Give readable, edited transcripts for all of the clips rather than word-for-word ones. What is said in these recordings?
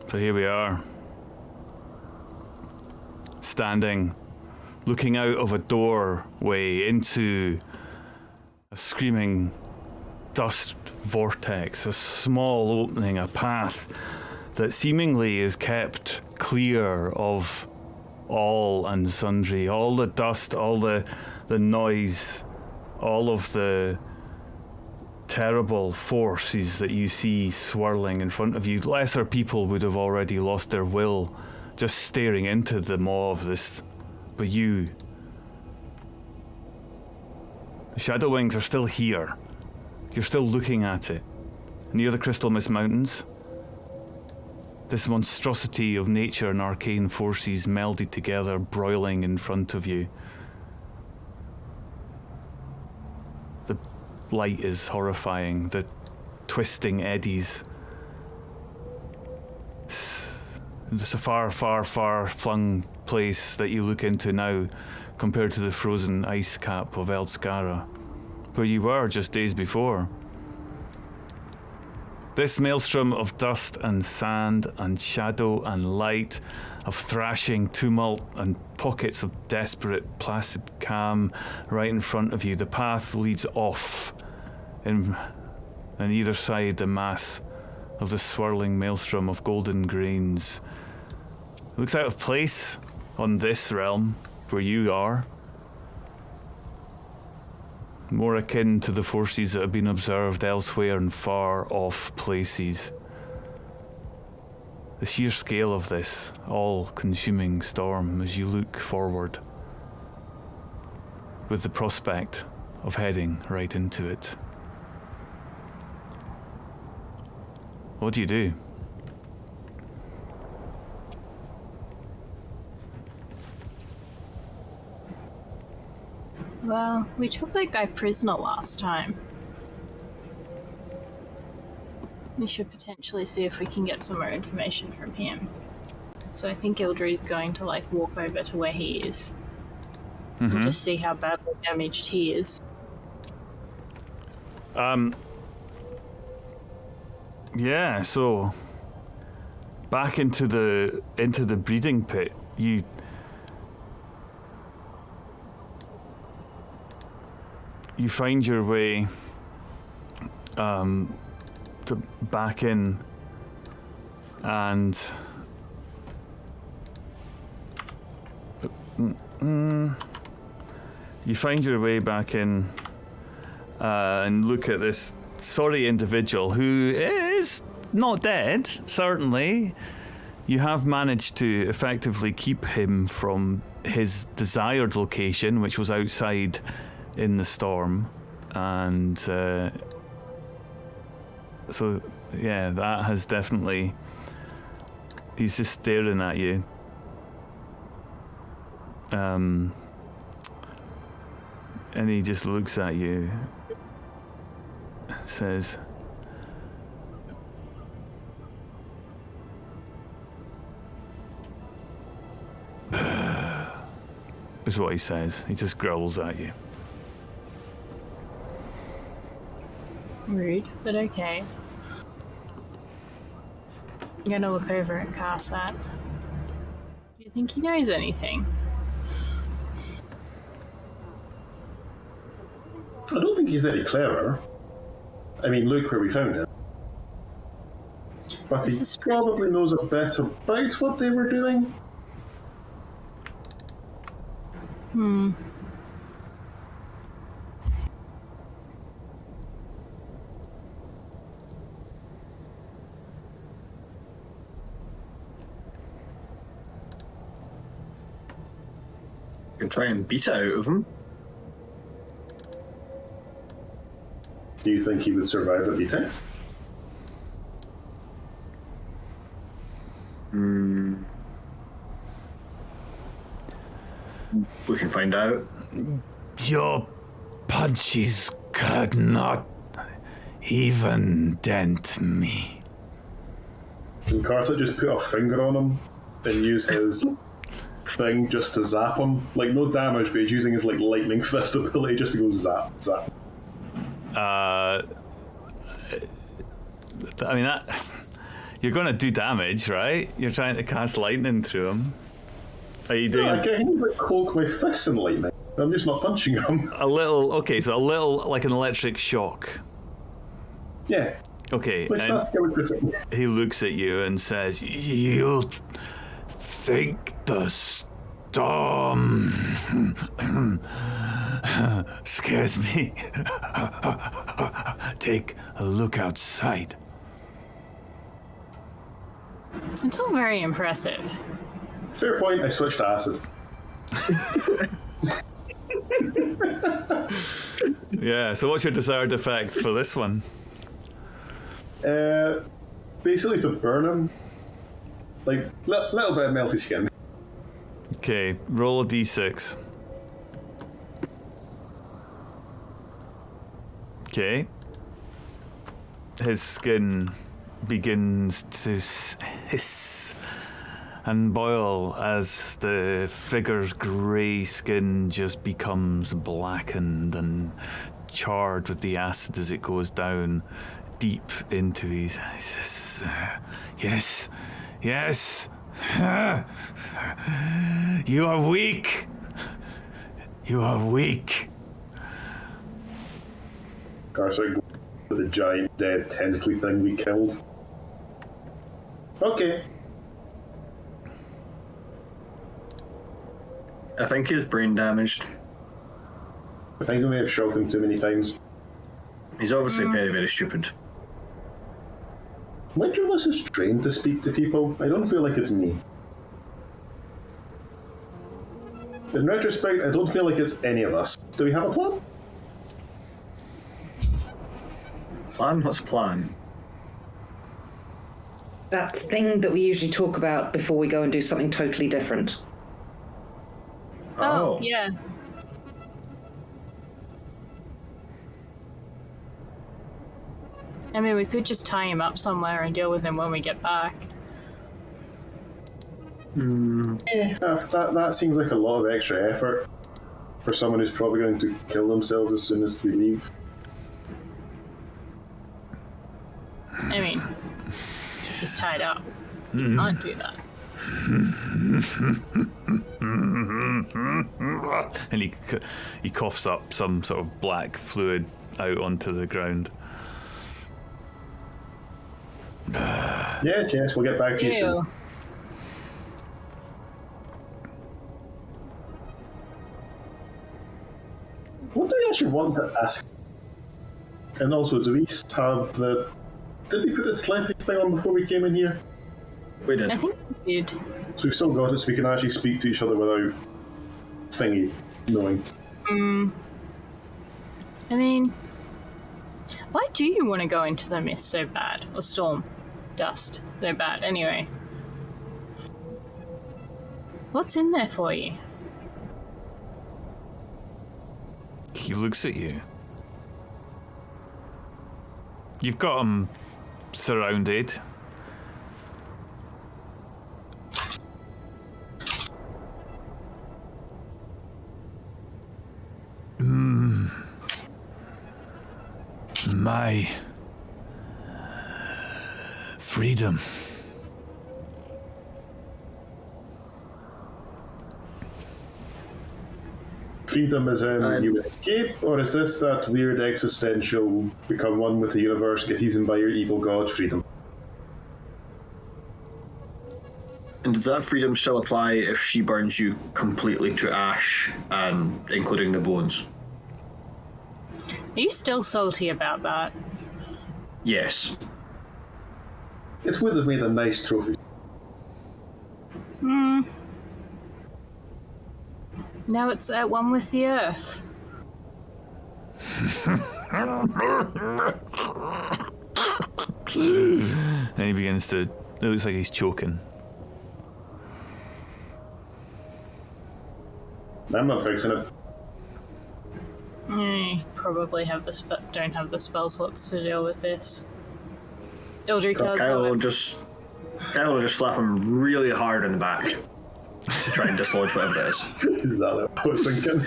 So here we are, standing, looking out of a doorway into a screaming dust vortex, a small opening, a path that seemingly is kept clear of all and sundry, all the dust, all the noise, all of the terrible forces that you see swirling in front of you. Lesser people would have already lost their will just staring into the maw of this, but you, the Shadow Wings, are still here. You're still looking at it. Near the Crystal Mist Mountains, this monstrosity of nature and arcane forces melded together, broiling in front of you. The light is horrifying, the twisting eddies. It's a far, far, far flung place that you look into now compared to the frozen ice cap of Eldskara, where you were just days before. This maelstrom of dust and sand and shadow and light, of thrashing tumult and pockets of desperate placid calm right in front of you. The path leads off, on either side the mass of the swirling maelstrom of golden grains. It looks out of place on this realm where you are. More akin to the forces that have been observed elsewhere in far off places. The sheer scale of this all-consuming storm as you look forward, with the prospect of heading right into it. What do you do? Well, we took that guy prisoner last time. We should potentially see if we can get some more information from him. So I think Ildri's going to walk over to where he is and just see how badly damaged he is. Yeah, so back into the breeding pit, you find your way to back in, and you find your way back in and look at this sorry individual who is not dead, certainly. You have managed to effectively keep him from his desired location, which was outside in the storm, and so yeah, that has definitely, he's just staring at you, and he just looks at you, says, is what he says. He just growls at you. Rude, but okay. I'm gonna look over at Karsat. Do you think he knows anything? I don't think he's very clever. I mean, look where we found him. But he probably knows a bit about what they were doing. You can try and beat it out of him. Do you think he would survive the meeting? We can find out. Your punches could not even dent me. And Carter just put a finger on him and use his thing just to zap him. No damage, but he's using his lightning fist ability just to go zap, zap. I mean, that You're going to do damage, right? You're trying to cast lightning through him. Are you doing I can like cloak my fists in lightning. I'm just not punching him. a little? Okay, so a little like an electric shock. Yeah. Okay, Let's and not go with this. he looks at you and says, "You think the storm scares me? Take a look outside." It's all very impressive. Fair point, I switched to acid. Yeah, so what's your desired effect for this one? Basically to burn him. Like, little bit of melty skin. Okay, roll a d6. Okay. His skin begins to hiss and boil as the figure's grey skin just becomes blackened and charred with the acid as it goes down deep into his eyes. Yes, yes. You are weak. You are weak. Garza, the giant dead tentacly thing we killed. Okay. I think he's brain damaged. I think we may have shocked him too many times. He's obviously very, very stupid. Which of us is trained to speak to people? I don't feel like it's me. In retrospect, I don't feel like it's any of us. Do we have a plan? Plan? What's a plan? That thing that we usually talk about before we go and do something totally different. Oh, yeah. I mean, we could just tie him up somewhere and deal with him when we get back. That seems like a lot of extra effort for someone who's probably going to kill themselves as soon as we leave. I mean, if he's tied up, he can't do that. And he coughs up some sort of black fluid out onto the ground. Yeah, Jess, we'll get back to you soon. Ew. What do we actually want to ask? And also, do we have the... Did we put the telepathy thing on before we came in here? We did. I think we did. So we've still got it so we can actually speak to each other without thingy knowing. I mean, why do you want to go into the mist so bad? Or storm dust so bad, anyway? What's in there for you? He looks at you. You've got him surrounded. My freedom. Freedom is in you escape, or is this that weird existential become one with the universe, get eaten by your evil god freedom? And does that freedom still apply if she burns you completely to ash, and including the bones? Are you still salty about that? Yes. It would have made a nice trophy. Now it's at one with the earth. And he begins to... It looks like he's choking. I'm not fixing it. Probably don't have the spell slots to deal with this. Ildry tells Kyle will him. just slap him really hard in the back to try and dislodge whatever it is. Is that what I was thinking?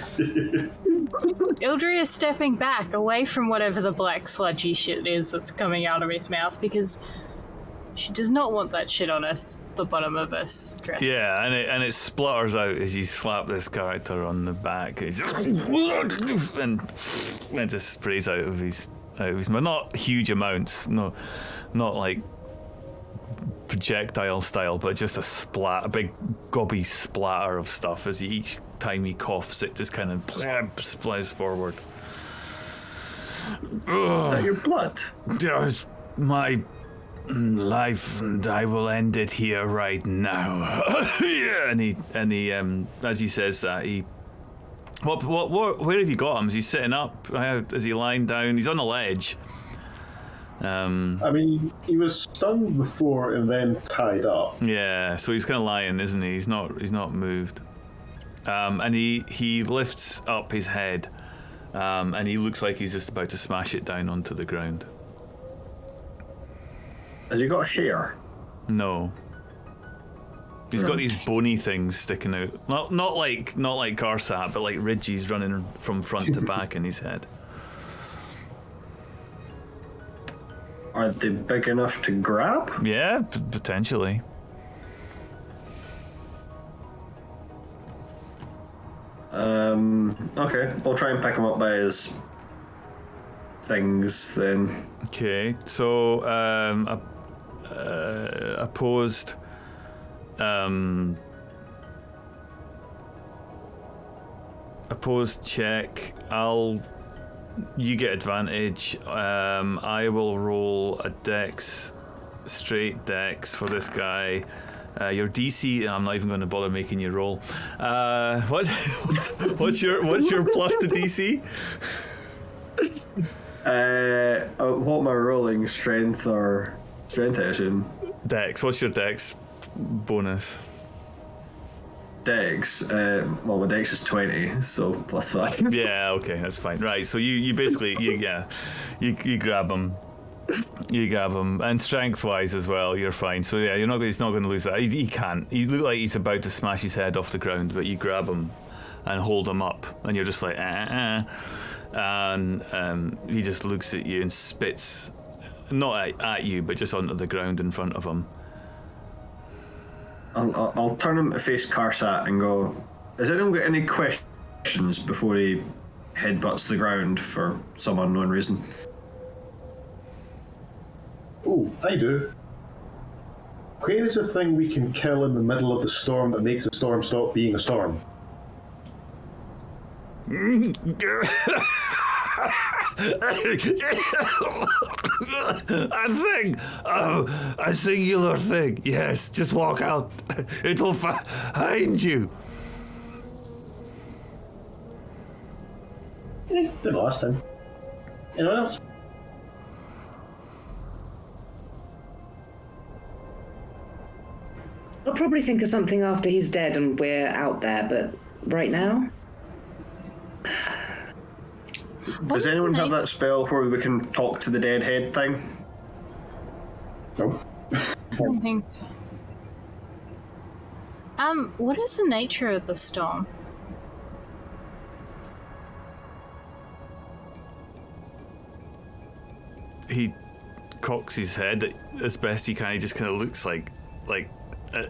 Ildry is stepping back away from whatever the black sludgy shit is that's coming out of his mouth because She does not want that shit on the bottom of her dress. Yeah, and it splutters out as you slap this character on the back. He's and it just sprays out of his mouth. Not huge amounts, not like projectile style, but just a big gobby splatter of stuff as each time he coughs, it just kind of splays forward. Is that your blood? There's my life, and I will end it here right now. Yeah, and he as he says that, he where have you got him? Is he sitting up? Is he lying down? He's on the ledge. I mean, he was stunned before and then tied up. Yeah, so he's kind of lying, isn't he? He's not moved. And he lifts up his head, and he looks like he's just about to smash it down onto the ground. Has he got hair? No. He's got these bony things sticking out. Not like Karsat, but like ridges running from front to back in his head. Are they big enough to grab? Yeah, potentially. Okay, we'll try and pick him up by his things then. Okay, so opposed. Opposed check. You get advantage. I will roll a straight dex for this guy. Your DC, I'm not even going to bother making you roll. What's your plus to DC? What am I rolling? Strength, I assume. Dex. What's your dex bonus? Dex. Well, my dex is 20, so +5. Yeah, okay, that's fine. Right, so you basically you grab him. You grab him, and strength-wise as well, you're fine. So yeah, he's not going to lose that. He can't. He look like he's about to smash his head off the ground, but you grab him and hold him up, and you're just like, and he just looks at you and spits, not at you, but just onto the ground in front of him. I'll turn him to face Karsat and go, has anyone got any questions before he headbutts the ground for some unknown reason? Oh, I do. Where is a thing we can kill in the middle of the storm that makes the storm stop being a storm? A thing! Oh, a singular thing. Yes, just walk out. It will find you. Did last time. Anyone else? I'll probably think of something after he's dead and we're out there, but right now? Does anyone have that spell where we can talk to the dead head thing? No. I don't think so. What is the nature of the storm? He cocks his head as best he can. He just kind of looks like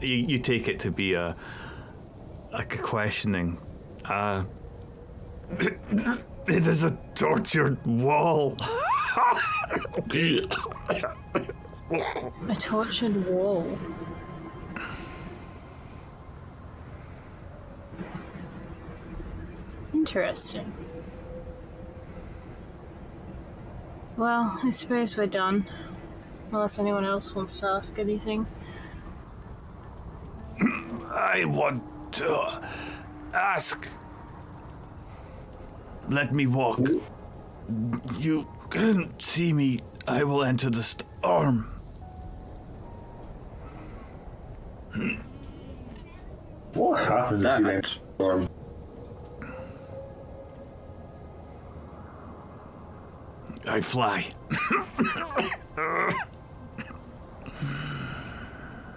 you take it to be a questioning. It is a tortured wall. A tortured wall. Interesting. Well, I suppose we're done. Unless anyone else wants to ask anything. I want to ask. Let me walk. You can see me. I will enter the storm. What happens if you enter the storm? I fly.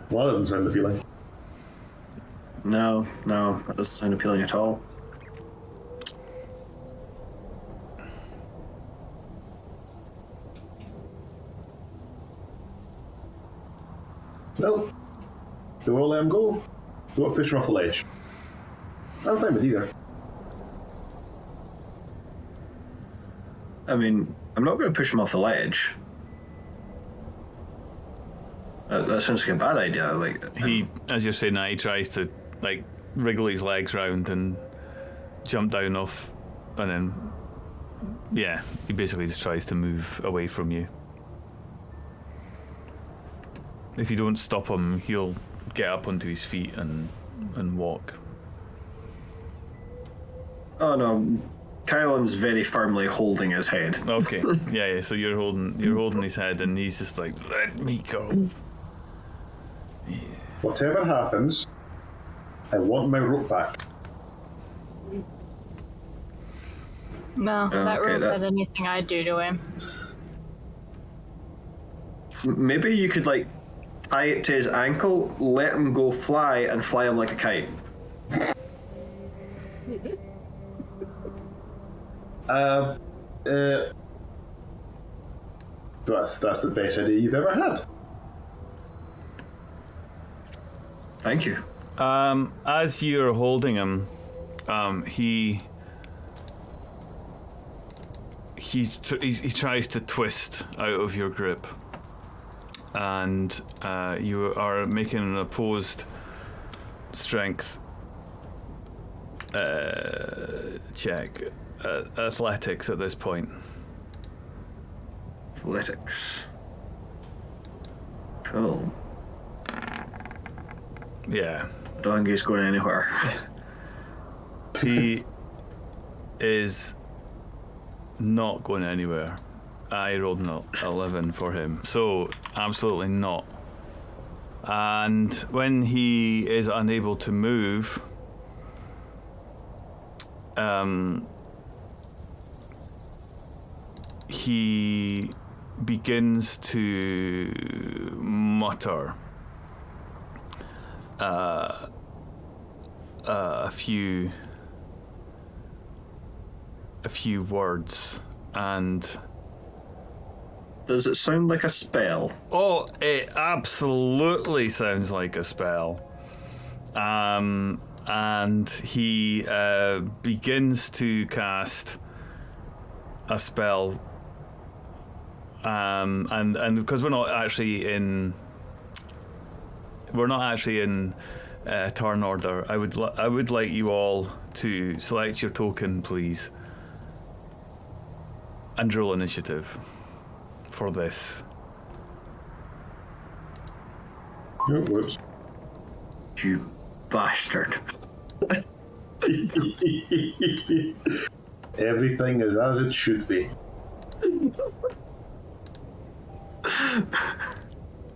Well, that doesn't sound appealing. No, that doesn't sound appealing at all. No. They won't let him go. They won't push him off the ledge. I'm fine with either. I mean, I'm not going to push him off the ledge. That sounds like a bad idea. Like He, as you're saying that, he tries to like wriggle his legs round and jump down off, and then yeah, he basically just tries to move away from you. If you don't stop him, he'll get up onto his feet and walk. Oh no, Kylan's very firmly holding his head. Okay, yeah. So you're holding his head, and he's just like, let me go. Whatever happens, I want my rope back. No, that okay, rules that- out anything I do to him. Maybe you could like tie it to his ankle, let him go fly, and fly him like a kite. That's the best idea you've ever had. Thank you. As you're holding him, he tries to twist out of your grip, and you are making an opposed strength check, athletics at this point. Athletics. Cool. Yeah. Don't think he's going anywhere. He is not going anywhere. I rolled an 11 for him, so absolutely not. And when he is unable to move, he begins to mutter a few words, and Does it sound like a spell? oh, it absolutely sounds like a spell. And he begins to cast a spell, and because we're not actually in turn order, I would like you all to select your token, please, and roll initiative for this. Oh, whoops. You bastard. Everything is as it should be.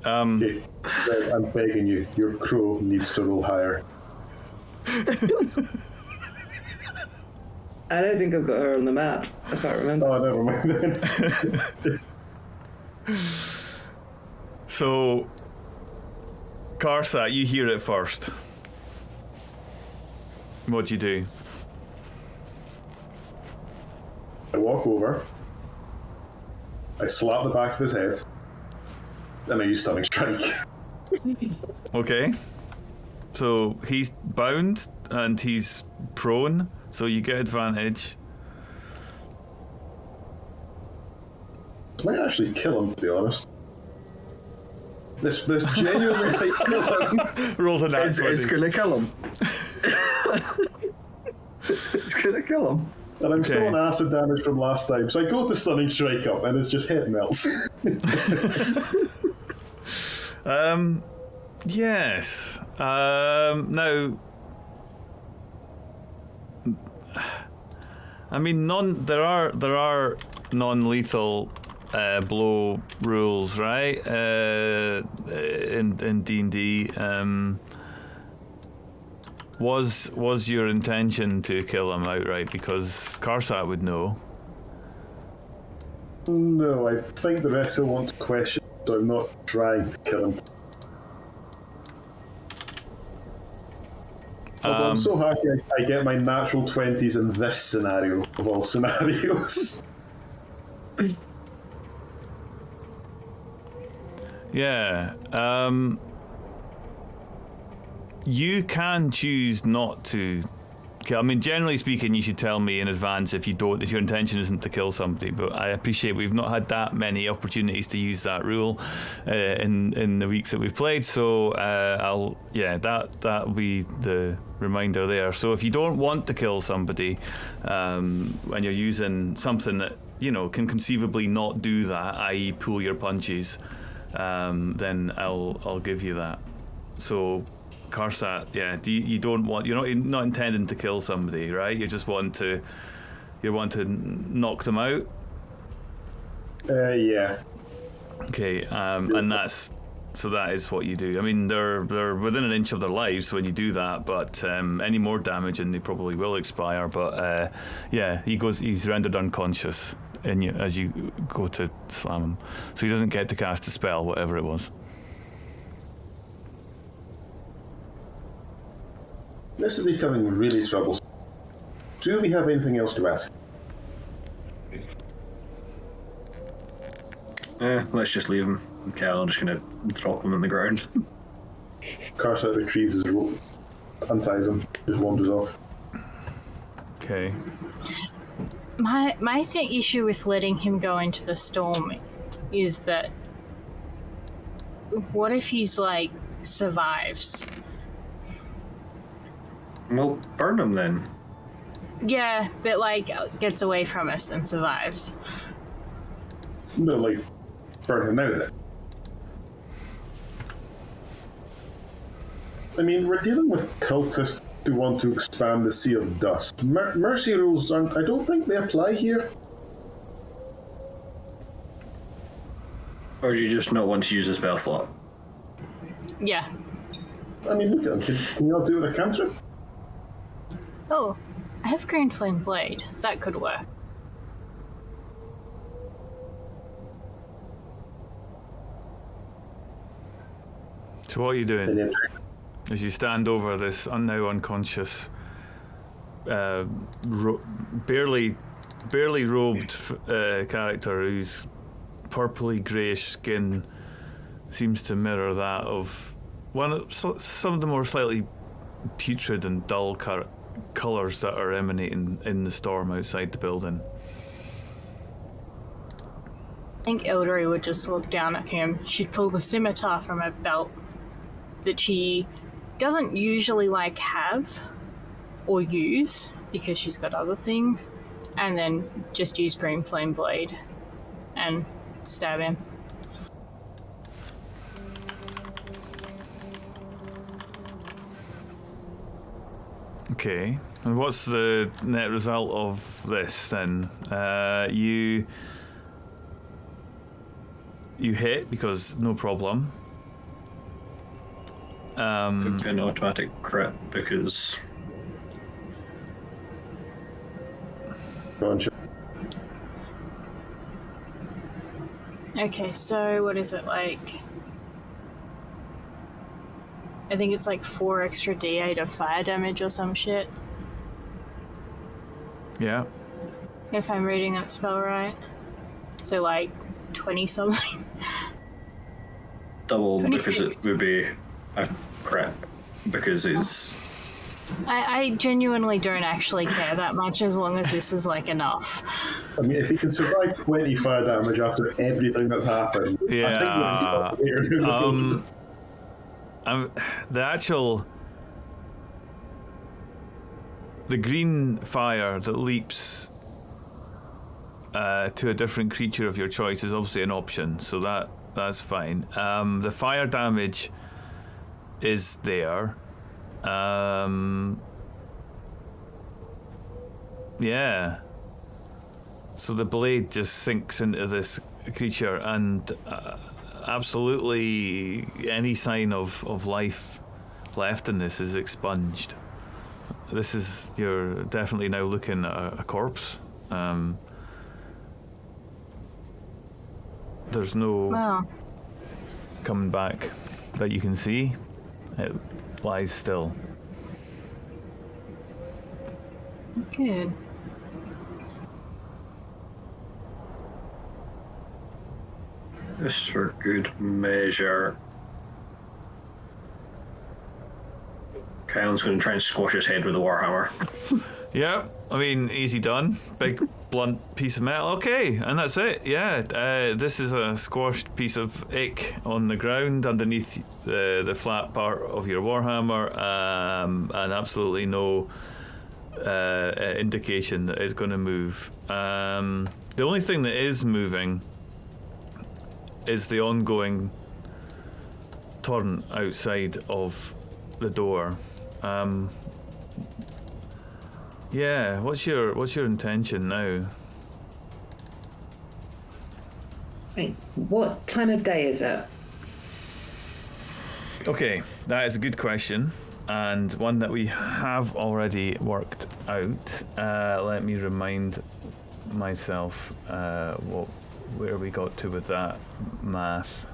Okay, Red, I'm begging you. Your crow needs to roll higher. I don't think I've got her on the map. I can't remember. Oh, never mind then. So, Karsat, you hear it first. What do you do? I walk over. I slap the back of his head. And I use Stunning Strike. Okay. So he's bound and he's prone, so you get advantage. Might actually kill him, to be honest. This genuinely might kill him. Rolls a nat It's 20. gonna kill him. It's gonna kill him. And I'm still Okay. on acid damage from last time, so I go to Stunning Strike up, and it's just head melts. Yes. Now, I mean, there are non-lethal blow rules, right? In D&D. Was your intention to kill him outright? Because Karsat would know. No, I think the rest will want to question, so I'm not trying to kill him. Although I'm so happy I get my natural 20s in this scenario of all scenarios. Yeah. You can choose not to kill. I mean, generally speaking, you should tell me in advance if your intention isn't to kill somebody. But I appreciate we've not had that many opportunities to use that rule in the weeks that we've played. So that'll be the reminder there. So if you don't want to kill somebody, when you're using something that can conceivably not do that, i.e., pull your punches, then I'll give you that. So. Karsat, you're not intending to kill somebody, right? You want to knock them out. Yeah. Okay, and that is what you do. I mean, they're within an inch of their lives when you do that, but any more damage and they probably will expire. But he's rendered unconscious as you go to slam him, so he doesn't get to cast a spell, whatever it was. This is becoming really troublesome. Do we have anything else to ask? Let's just leave him. Okay, I'm just gonna drop him on the ground. Karsat retrieves his rope, unties him, just wanders off. Okay. My issue with letting him go into the storm is that what if he's survives? We'll burn him then. Yeah, but gets away from us and survives. No, burn him out then. I mean, we're dealing with cultists who want to expand the Sea of Dust. Mercy rules I don't think they apply here. Or do you just not want to use a spell slot? Yeah. I mean, look at them. Can you all do it with a cantrip? Oh, I have Green Flame Blade. That could work. So what are you doing? As you stand over this now unconscious, barely robed character whose purpley greyish skin seems to mirror that of some of the more slightly putrid and dull colours that are emanating in the storm outside the building. I think Eldery would just look down at him. She'd pull the scimitar from her belt that she doesn't usually have or use because she's got other things, and then just use Green Flame Blade and stab him. Okay, and what's the net result of this then? You hit because no problem. An automatic crit because. Okay, so what is it like? I think it's 4 extra D8 of fire damage or some shit. Yeah. If I'm reading that spell right. So 20 something. Double 26. because it would be a crit because it's. I genuinely don't actually care that much as long as this is enough. I mean, if he can survive 20 fire damage after everything that's happened, Yeah. I think we're the green fire that leaps to a different creature of your choice is obviously an option, so that's fine. The fire damage is there. Yeah. So the blade just sinks into this creature, and absolutely any sign of life left in this is expunged. You're definitely now looking at a corpse. There's no coming back that you can see. It lies still. Good. Just for good measure, Kyle's going to try and squash his head with a warhammer. Yeah, I mean, easy done. Big blunt piece of metal. Okay, and that's it. Yeah, this is a squashed piece of ick on the ground underneath the flat part of your warhammer, and absolutely no indication that it's going to move. The only thing that is moving is the ongoing torrent outside of the door. Yeah, what's your intention now? Right. What time of day is it? Okay, that is a good question, and one that we have already worked out. Let me remind myself where we got to with that math.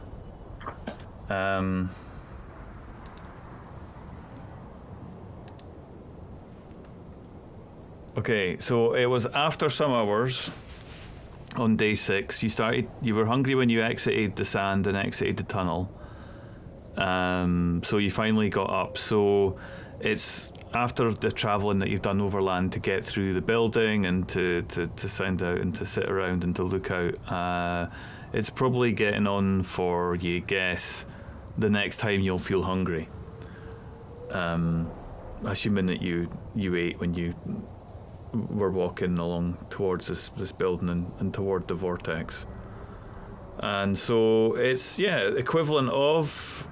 Okay, so it was after some hours on day 6. You were hungry when you exited the sand and exited the tunnel. So you finally got up. So it's after the travelling that you've done overland to get through the building and to send out and to sit around and to look out. It's probably getting on for, you guess, the next time you'll feel hungry. Assuming that you ate when you were walking along towards this building and toward the Vortex. And so it's, equivalent of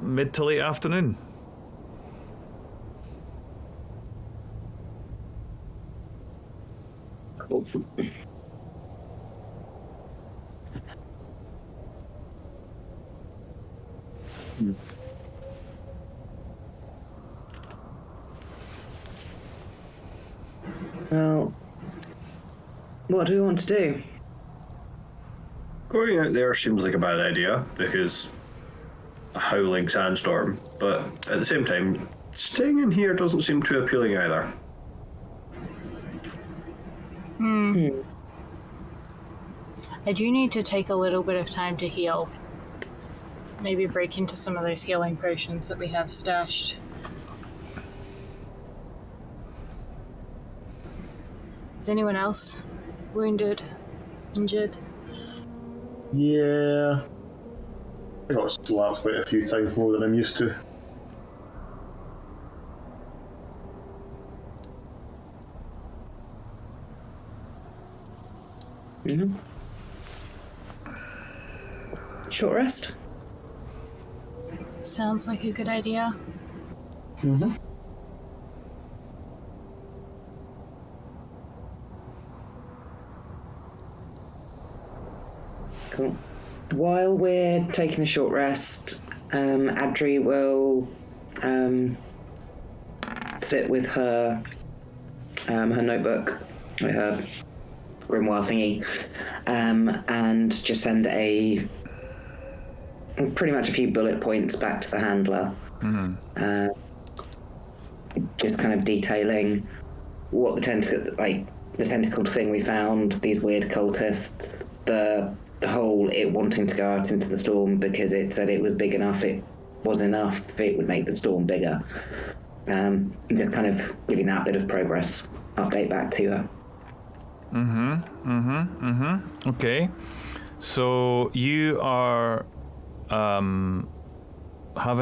mid to late afternoon. Cool. Well, what do we want to do? Going out there seems like a bad idea because a howling sandstorm, but at the same time, staying in here doesn't seem too appealing either. I do need to take a little bit of time to heal. Maybe break into some of those healing potions that we have stashed. Is anyone else wounded, injured? Yeah. I got slapped quite a few times more than I'm used to. Mm-hmm. Short rest? Sounds like a good idea. Mm-hmm. Cool. While we're taking a short rest, Adri will sit with her notebook, with her grimoire thingy, and just send pretty much a few bullet points back to the handler. Mm-hmm. Just kind of detailing what the tentacled thing we found, these weird cultists, the whole it wanting to go out into the storm because it said it was big enough, it was enough, it would make the storm bigger. Just kind of giving that bit of progress update back to her. Okay. So you are having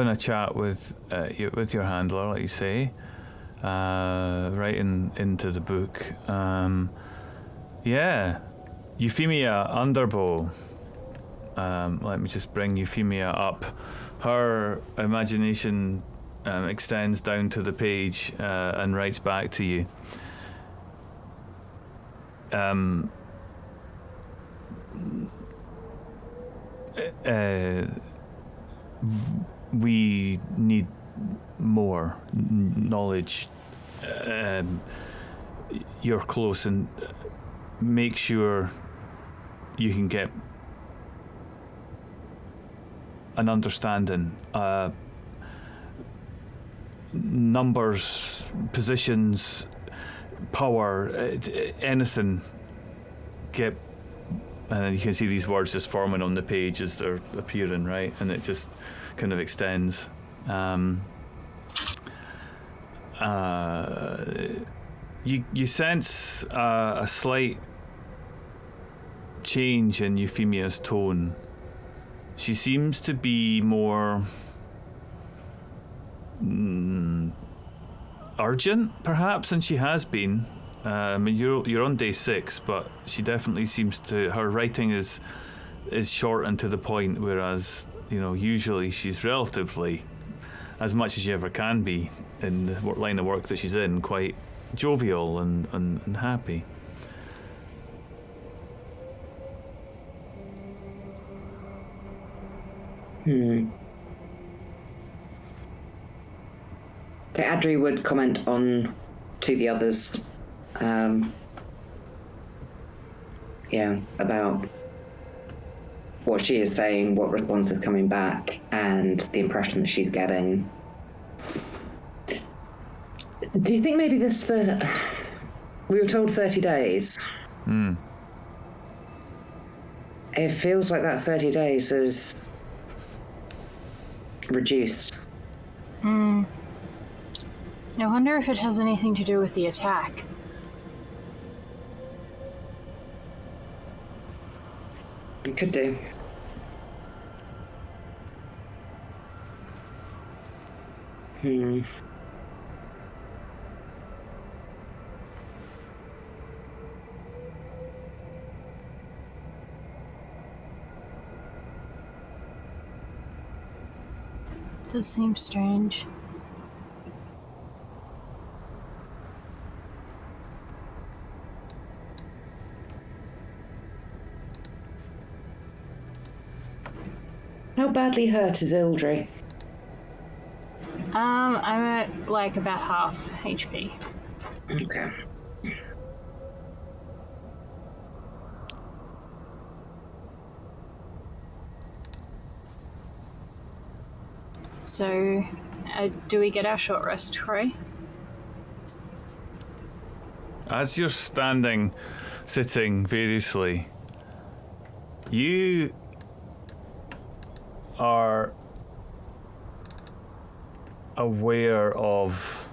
a chat with your handler, like you say, writing into the book. Euphemia Underbow. Let me just bring Euphemia up. Her imagination extends down to the page and writes back to you. We need more knowledge. You're close, and make sure you can get an understanding. Numbers, positions, power, anything. Get, and then you can see these words just forming on the page as they're appearing, right? And it just kind of extends. you sense a slight change in Euphemia's tone. She seems to be more urgent, perhaps, than she has been. I mean, you're on day 6, but she definitely seems to. Her writing is short and to the point, whereas usually she's relatively, as much as she ever can be in the line of work that she's in, quite jovial and happy. Okay, Adri would comment on to the others. About what she is saying, what response is coming back, and the impression that she's getting. Do you think maybe we were told 30 days? It feels like that 30 days is reduced. I wonder if it has anything to do with the attack. It could do. Does seem strange. How badly hurt is Ildry? I'm at about half HP. Okay. So, do we get our short rest, Troy? As you're sitting variously, you are aware of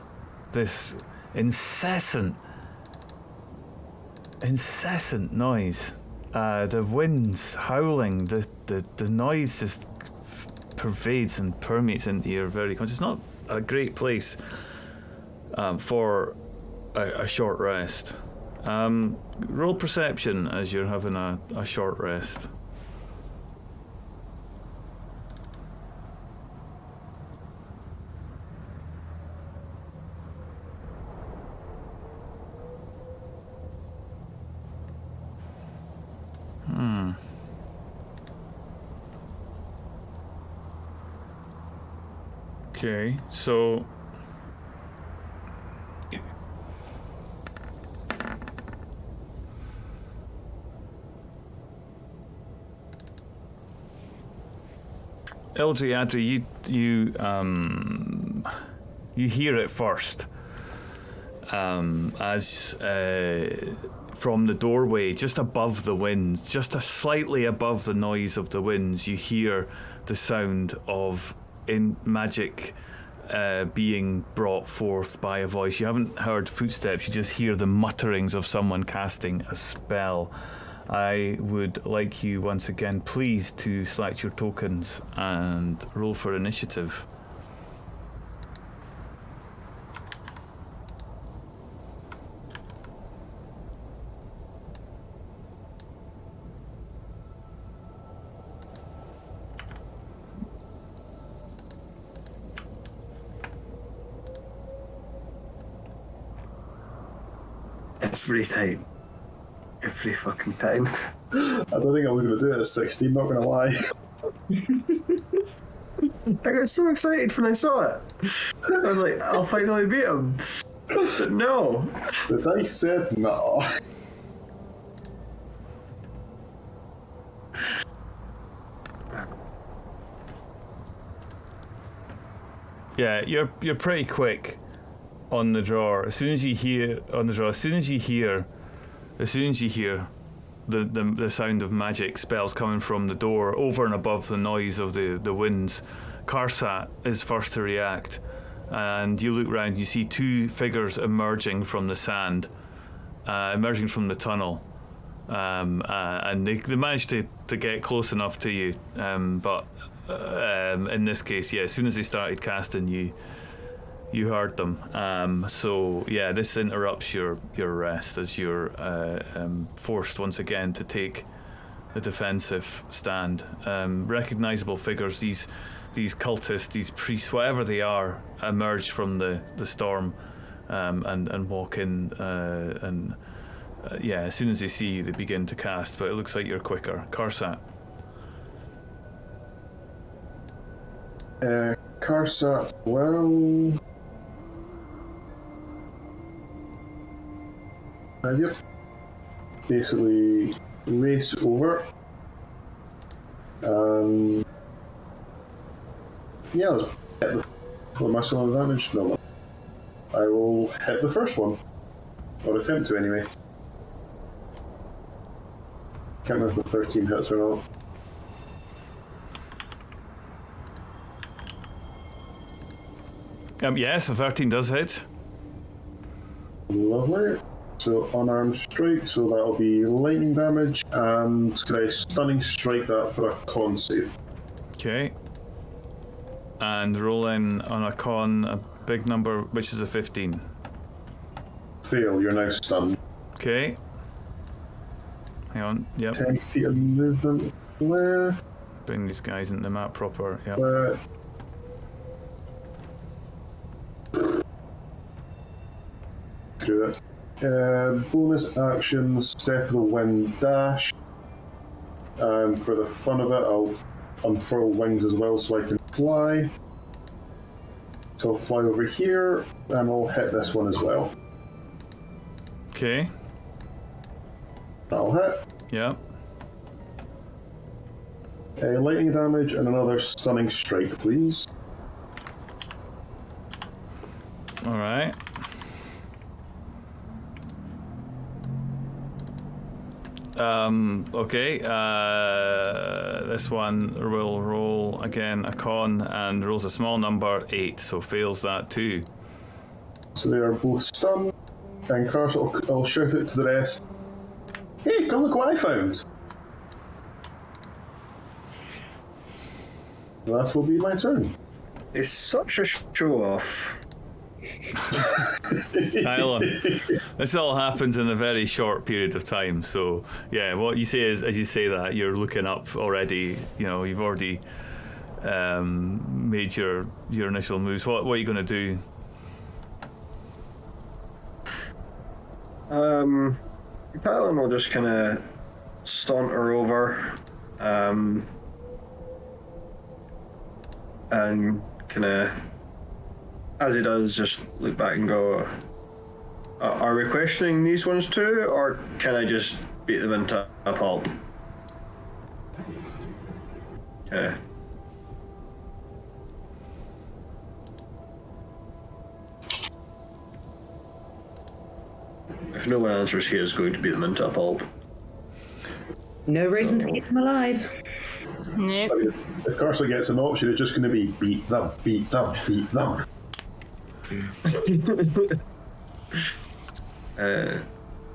this incessant noise. The wind's howling, the noise just pervades and permeates into your very conscious. It's not a great place for a short rest. Roll perception as you're having a short rest. Okay, so Adri, you hear it first as from the doorway, just above the winds, just slightly above the noise of the winds, you hear the sound of magic being brought forth by a voice. You haven't heard footsteps, you just hear the mutterings of someone casting a spell. I would like you once again, please, to select your tokens and roll for initiative. Every fucking time. I don't think I was going to do it at 16, not going to lie. I got so excited when I saw it. I was like, I'll finally beat him. But no. The dice said no. Yeah, you're pretty quick on the draw. As soon as you hear the sound of magic spells coming from the door over and above the noise of the winds, Karsat is first to react and you look round. You see two figures emerging from the sand, emerging from the tunnel, and they managed to get close enough to you, but in this case, yeah, as soon as they started casting, you heard them. So yeah, this interrupts your rest as you're forced once again to take the defensive stand. Recognizable figures, these cultists, these priests, whatever they are, emerge from the storm and walk in, and yeah, as soon as they see you, they begin to cast, but it looks like you're quicker. Karsat. Karsat, well... yep. Basically, race over. Yeah, let's hit the muscle advantage. No, I will hit the first one, or attempt to anyway. Can't remember if the 13 hits or not. Yes, the 13 does hit. Lovely. So unarmed strike, so that'll be lightning damage, and can I stunning strike that for a con save? Okay. And roll in on a con a big number, which is a 15. Fail, you're now stunned. Okay. Hang on, yep. 10 feet of movement. Where? Bring these guys into the map proper, yep. Do it. Bonus action, step of the wind, dash. And for the fun of it, I'll unfurl wings as well so I can fly. So I'll fly over here, and I'll hit this one as well. Okay. That'll hit. Yep. Lightning damage and another stunning strike, please. Alright. Okay, this one will roll again a con and rolls a small number, 8, so fails that too. So they are both stunned, and Karsat, I'll shout it to the rest. Hey, come look what I found! That will be my turn. It's such a show-off. Nylon. This all happens in a very short period of time, so yeah, what you say is, as you say that, you're looking up already, you know, you've already made your initial moves. What are you going to do? Paladin will just kind of saunter over and kind of, as he does, just look back and go, are we questioning these ones too, or can I just beat them into a pulp? Okay. If no one answers, he is going to beat them into a pulp. No reason to keep them alive. Nope. I mean, if Karsat gets an option, it's just going to be beat them, beat them, beat them.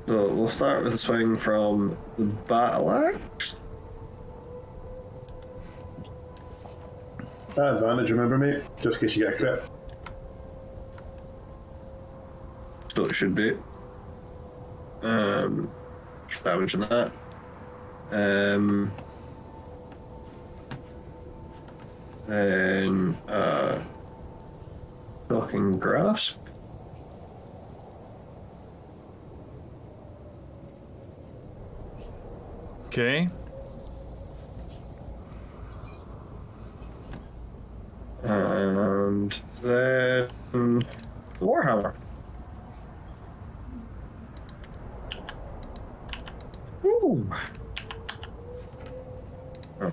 So we'll start with a swing from the battle axe. Advantage, remember, mate, just in case you get a crit. So it should be. Damage on that. Then shocking grasp. Okay. And then Warhammer. Ooh. Oh.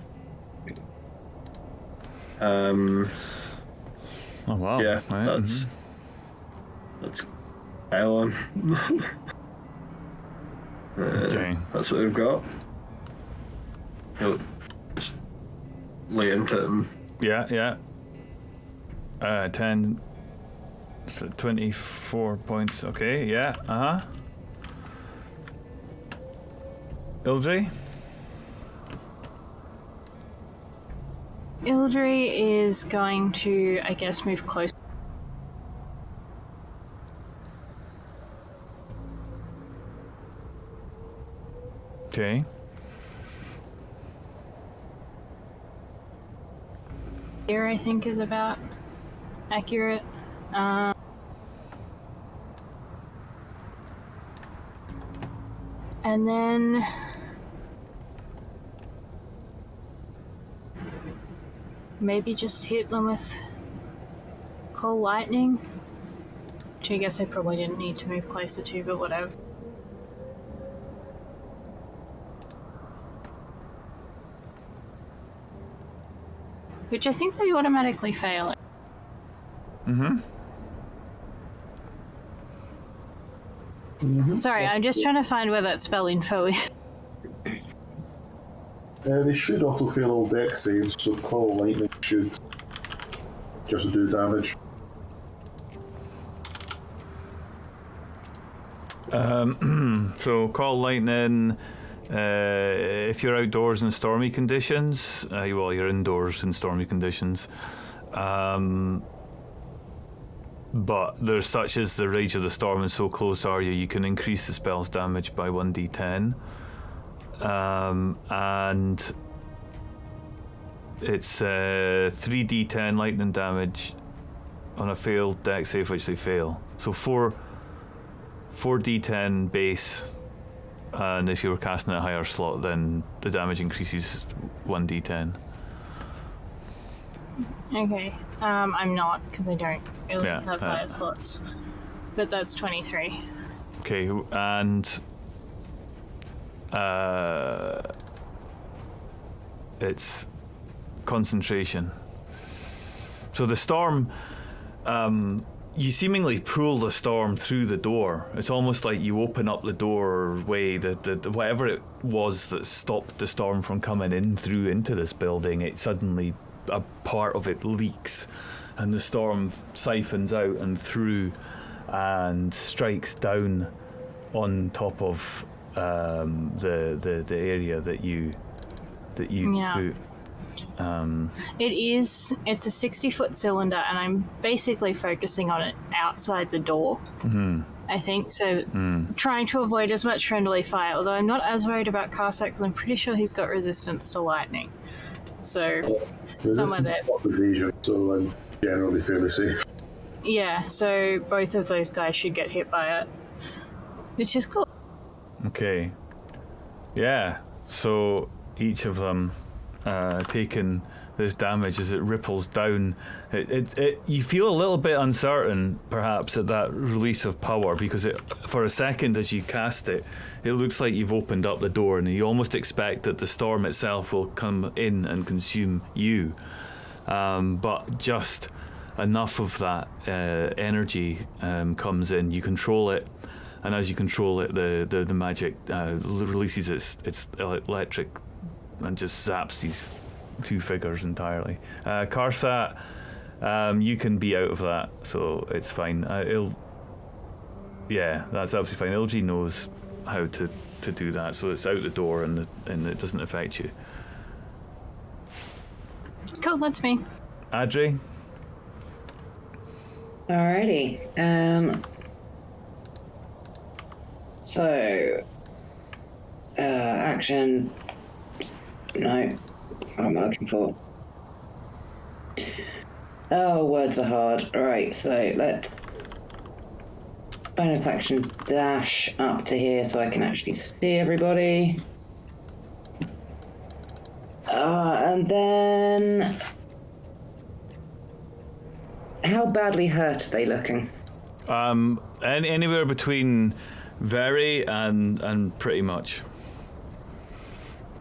Oh wow. Yeah, right. that's Elon. Okay. That's what we've got. He'll just lay into him. Yeah. 10, So 24 points. Okay, yeah. Ildry? Ildry is going to, I guess, move close. Okay. Here, I think, is about accurate. And then maybe just hit them with cold lightning, which I guess I probably didn't need to move closer to, but whatever. Which I think they automatically fail at. Sorry, I'm just trying to find where that spell info is. They should auto fail all deck saves, so Call Lightning should just do damage. So call lightning. If you're outdoors in stormy conditions, well, you're indoors in stormy conditions. But there's such as the rage of the storm, and so close are you can increase the spell's damage by 1d10. And it's 3d10 lightning damage on a failed deck save, which they fail. So 4d10 base, and if you were casting a higher slot, then the damage increases 1d10. Okay, I'm not, because I don't really have higher slots. But that's 23. Okay, and it's concentration. So the storm, you seemingly pull the storm through the door. It's almost like you open up the doorway, the whatever it was that stopped the storm from coming in through into this building, it suddenly, a part of it leaks, and the storm siphons out and through and strikes down on top of the area that you put. It's a 60-foot cylinder, and I'm basically focusing on it outside the door. I think so. Trying to avoid as much friendly fire, although I'm not as worried about Karsak because I'm pretty sure he's got resistance to lightning. So somewhere there. Evasion, so I'm generally fairly safe. Yeah, so both of those guys should get hit by it, which is cool. Okay. Yeah. So each of them taking this damage as it ripples down. You feel a little bit uncertain, perhaps, at that release of power, because for a second as you cast it, it looks like you've opened up the door, and you almost expect that the storm itself will come in and consume you. But just enough of that energy comes in. You control it, and as you control it, the magic releases its electric and just zaps these two figures entirely. Karsat, you can be out of that, so it's fine. That's absolutely fine. LG knows how to do that, so it's out the door and it doesn't affect you. Cool, that's me. Adri? Alrighty. So, action. No, what am I looking for? Oh, words are hard. Right, so let's bonus action dash up to here so I can actually see everybody. And then, how badly hurt are they looking? Anywhere between very and pretty much.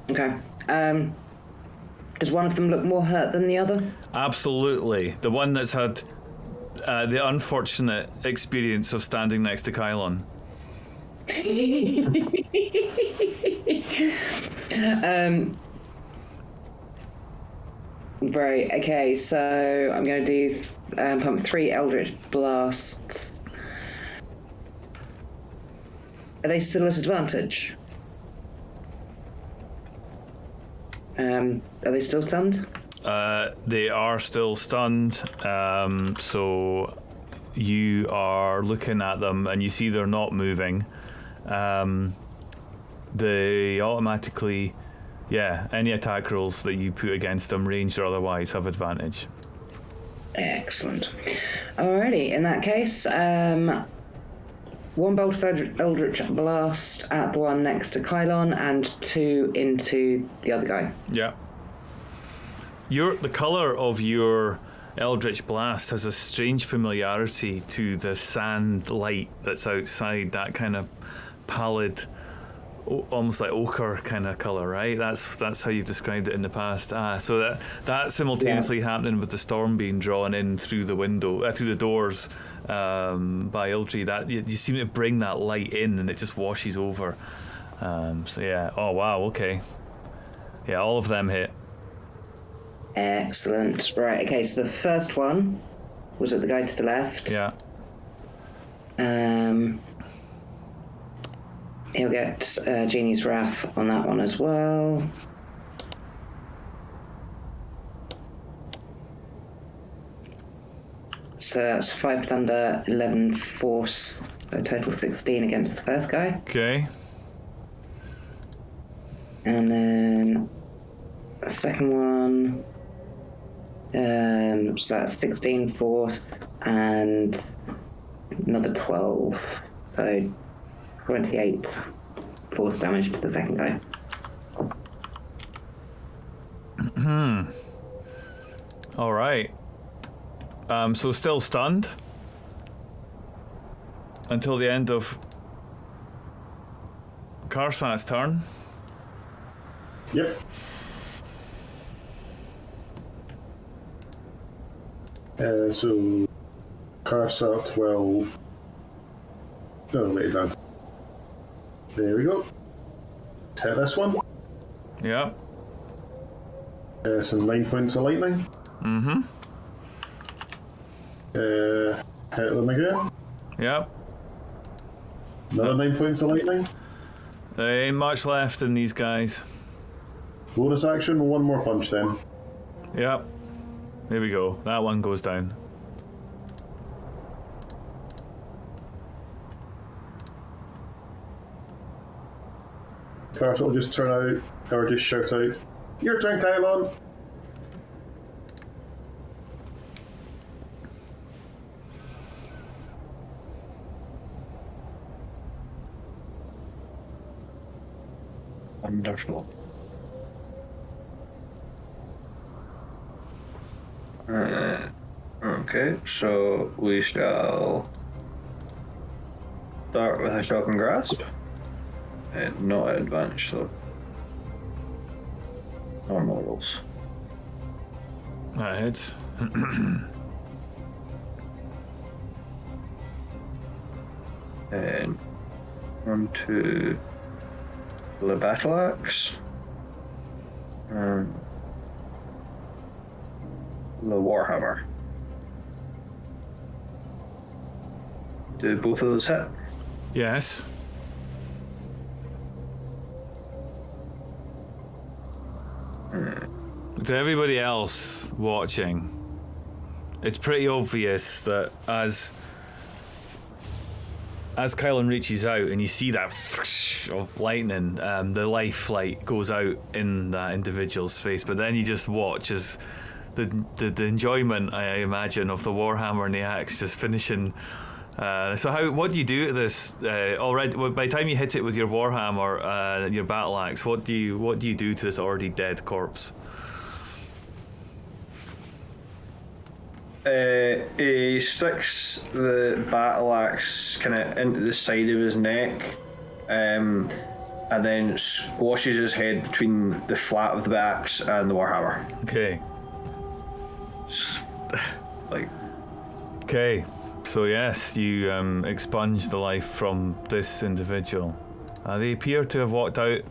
Okay. Does one of them look more hurt than the other? Absolutely. The one that's had the unfortunate experience of standing next to Kylon. Right, okay, so I'm going to do pump 3 Eldritch Blasts. Are they still at advantage? Are they still stunned? They are still stunned, so you are looking at them and you see they're not moving. They automatically, any attack rolls that you put against them, ranged or otherwise, have advantage. Excellent. Alrighty, in that case, 1 bolt of Eldritch Blast at the one next to Kylon and 2 into the other guy. Yeah. The colour of your Eldritch Blast has a strange familiarity to the sand light that's outside, that kind of pallid, almost like ochre kind of colour, right? That's how you've described it in the past. So that's simultaneously happening with the storm being drawn in through the window, through the doors by Ildry. That you seem to bring that light in, and it just washes over. So yeah. Oh wow. Okay. Yeah, all of them hit. Excellent. Right. Okay. So the first one was at the guy to the left. Yeah. He'll get Genie's Wrath on that one as well. So that's 5 Thunder, 11 Force, so total 16 against the first guy. Okay. And then the second one, so that's 16 Force and another 12, so 28 force damage to the second guy. All right. So still stunned until the end of Karsat's turn. Yep. So Karsat will... No, wait, Dan. There we go. Hit this one. Yeah. Some 9 points of lightning. Mm-hmm. Hit them again. Yep. Another 9 points of lightning. There ain't much left in these guys. Bonus action, 1 more punch then. Yep. There we go. That one goes down. Karsat will just turn out, or just shout out, "Your turn, Kylon!" Wonderful. Okay, so we shall start with a shock and grasp. Not at advantage, though. Normal rolls. That hits. And on to the battle axe. And the warhammer. Do both of those hit? Yes. To everybody else watching, it's pretty obvious that as Kylan reaches out and you see that of lightning, the life light goes out in that individual's face, but then you just watch as the enjoyment, I imagine, of the warhammer and the axe just finishing. So what do you do to this? Already, by the time you hit it with your warhammer, your battle axe, what do you do to this already dead corpse? He sticks the battle axe kind of into the side of his neck, and then squashes his head between the flat of the axe and the warhammer. Okay. Like. Okay. So yes, you expunge the life from this individual. They appear to have walked out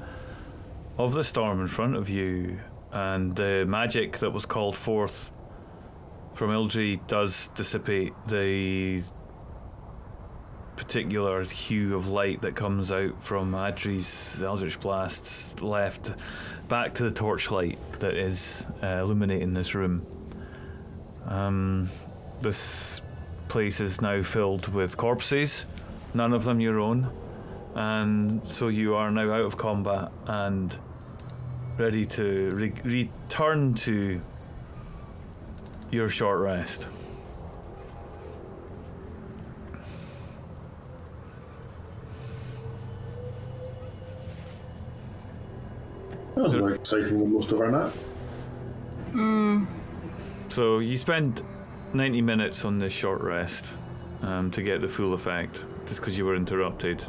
of the storm in front of you, and the magic that was called forth from Ildry does dissipate the particular hue of light that comes out from Adri's Eldritch Blasts left back to the torchlight that is illuminating this room. This place is now filled with corpses, none of them your own, and so you are now out of combat and ready to return to your short rest. That was more exciting than most of our nap. So you spend 90 minutes on this short rest to get the full effect, just because you were interrupted.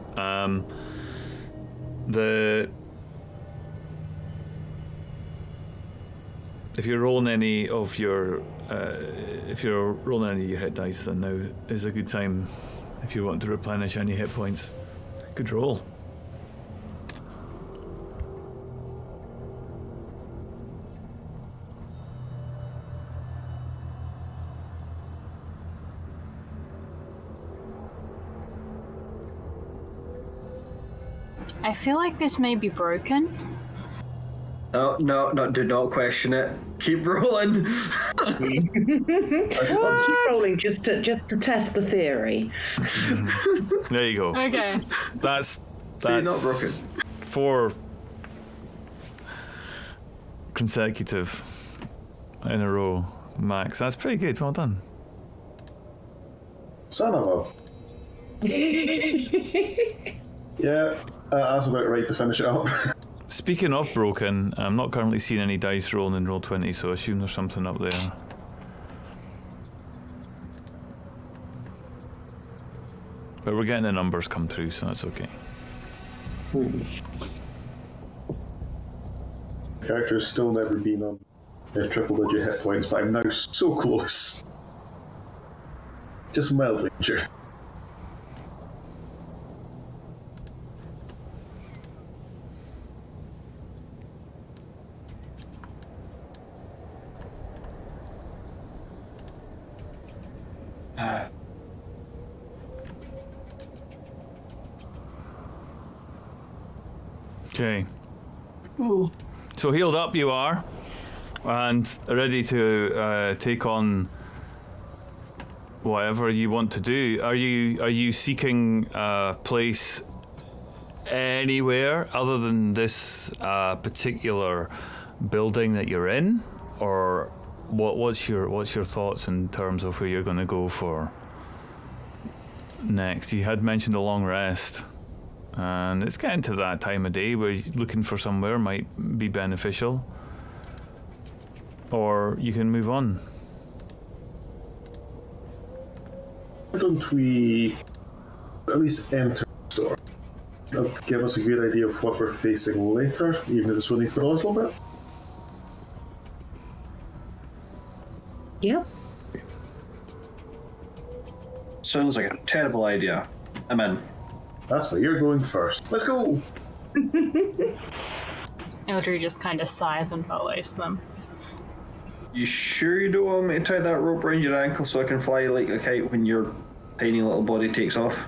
If you're rolling any of your hit dice, then now is a good time if you want to replenish any hit points. Good roll. I feel like this may be broken. Oh, no, do not question it. Keep rolling. Keep rolling just to test the theory. There you go. Okay. That's See, not broken. 4 consecutive in a row, Max. That's pretty good. Well done. Son of a... Yeah, that's about right to finish it up. Speaking of broken, I'm not currently seeing any dice rolling in Roll20, so I assume there's something up there. But we're getting the numbers come through, so that's okay. Character's still never been on triple-digit hit points, but I'm now so close. Just mildly injured. Okay. So healed up you are, and ready to take on whatever you want to do. Are you seeking a place anywhere other than this particular building that you're in, or what's your thoughts in terms of where you're going to go for next? You had mentioned a long rest. And it's getting to that time of day where looking for somewhere might be beneficial. Or you can move on. Why don't we at least enter the store? That'll give us a good idea of what we're facing later, even if it's only for a little bit. Yep. Sounds like a terrible idea. I'm in. That's why you're going first. Let's go! Eldry just kind of sighs and follows them. You sure you don't want me to tie that rope around your ankle so I can fly like a kite when your tiny little body takes off?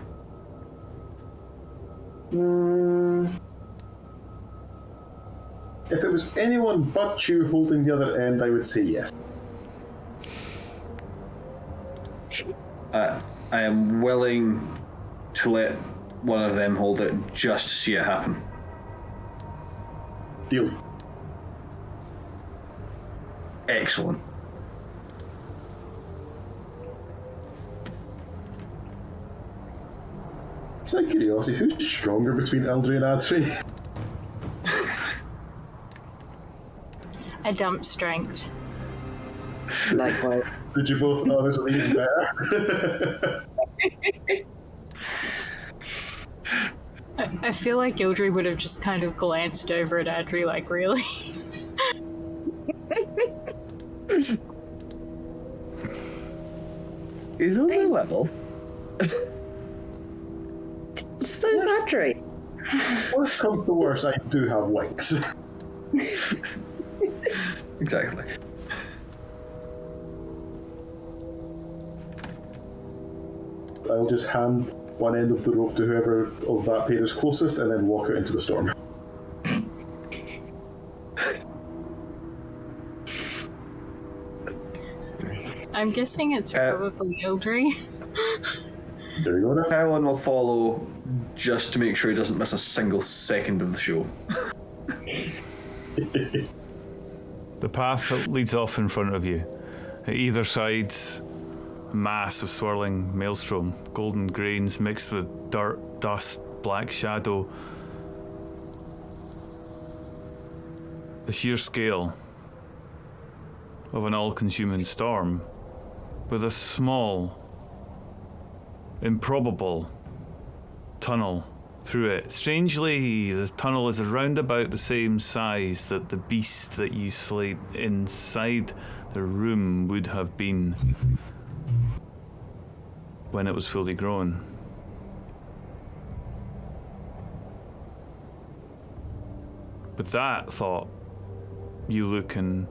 If it was anyone but you holding the other end, I would say yes. I am willing to let one of them hold it just to see it happen. Deal. Excellent. Just out of curiosity, who's stronger between Eldry and Adri? I dump strength. Likewise. Did you both know this was even better? I feel like Eldry would have just kind of glanced over at Adri like, really? He's only level. So is Adri. Worst comes to worst, I do have wings. Exactly. I'll just hand one end of the rope to whoever of that pair is closest and then walk out into the storm. I'm guessing it's probably Ildry. There you go now. Helen will follow just to make sure he doesn't miss a single second of the show. The path that leads off in front of you. At either side, a mass of swirling maelstrom, golden grains mixed with dirt, dust, black shadow. The sheer scale of an all-consuming storm, with a small, improbable tunnel through it. Strangely, the tunnel is around about the same size that the beast that you slayed inside the room would have been when it was fully grown. With that thought, you look and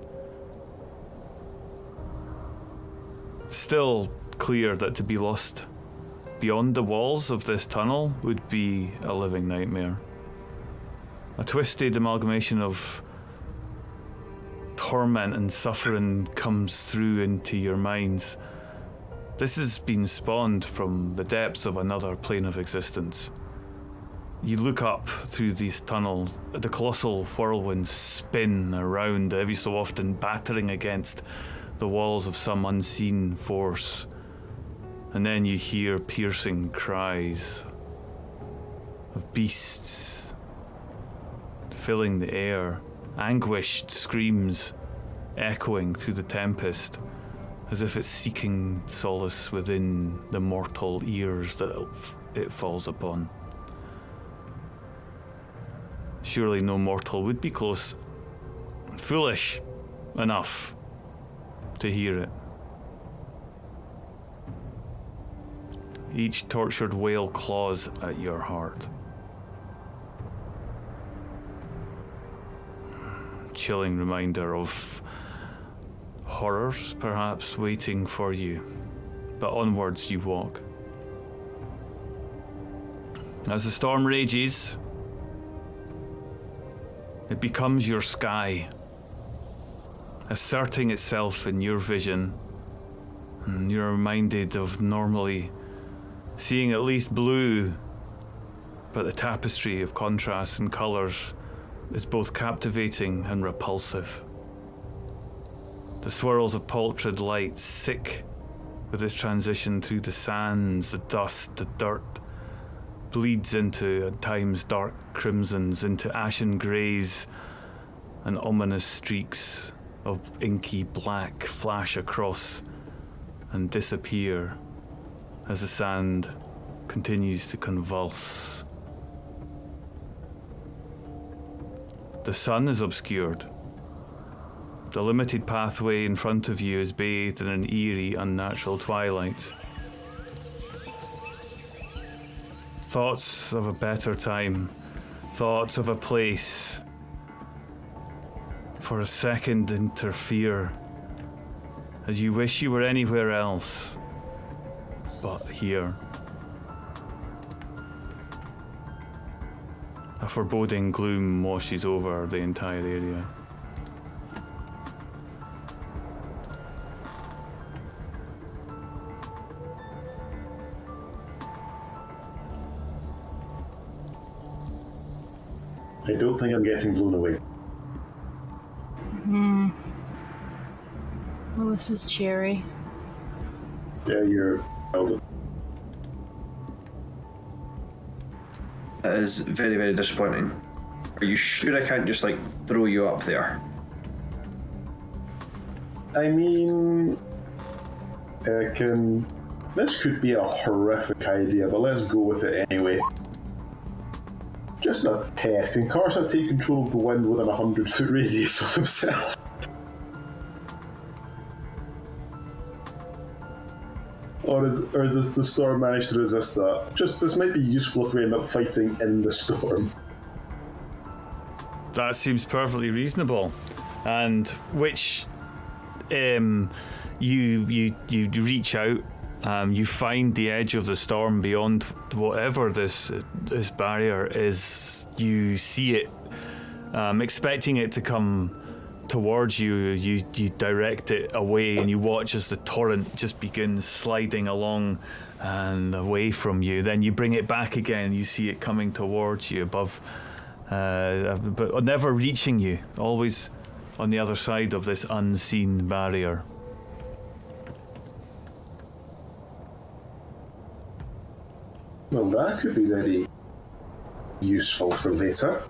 still clear that to be lost beyond the walls of this tunnel would be a living nightmare. A twisted amalgamation of torment and suffering comes through into your minds. This has been spawned from the depths of another plane of existence. You look up through these tunnels, the colossal whirlwinds spin around every so often, battering against the walls of some unseen force. And then you hear piercing cries of beasts filling the air, anguished screams echoing through the tempest, as if it's seeking solace within the mortal ears that it falls upon. Surely no mortal would be foolish enough to hear it. Each tortured wail claws at your heart. Chilling reminder of horrors perhaps waiting for you, but onwards you walk. As the storm rages, it becomes your sky, asserting itself in your vision, and you're reminded of normally seeing at least blue, but the tapestry of contrasts and colours is both captivating and repulsive. The swirls of paltrid light, sick with its transition through the sands, the dust, the dirt, bleeds into, at times, dark crimsons, into ashen greys, and ominous streaks of inky black flash across and disappear as the sand continues to convulse. The sun is obscured. The limited pathway in front of you is bathed in an eerie, unnatural twilight. Thoughts of a better time, thoughts of a place, for a second interfere as you wish you were anywhere else but here. A foreboding gloom washes over the entire area. I don't think I'm getting blown away. Well, this is cheery. Yeah, you're out. That is very, very disappointing. Are you sure I can't just, like, throw you up there? I mean, this could be a horrific idea, but let's go with it anyway. Just a test. Can Karsa take control of the wind within a 100-foot radius of himself? Or does the storm manage to resist that? This might be useful if we end up fighting in the storm. That seems perfectly reasonable. and which you reach out. You find the edge of the storm beyond whatever this barrier is. You see it, expecting it to come towards you. You direct it away, and you watch as the torrent just begins sliding along and away from you. Then you bring it back again. You see it coming towards you above, but never reaching you. Always on the other side of this unseen barrier. Well, that could be very useful for later.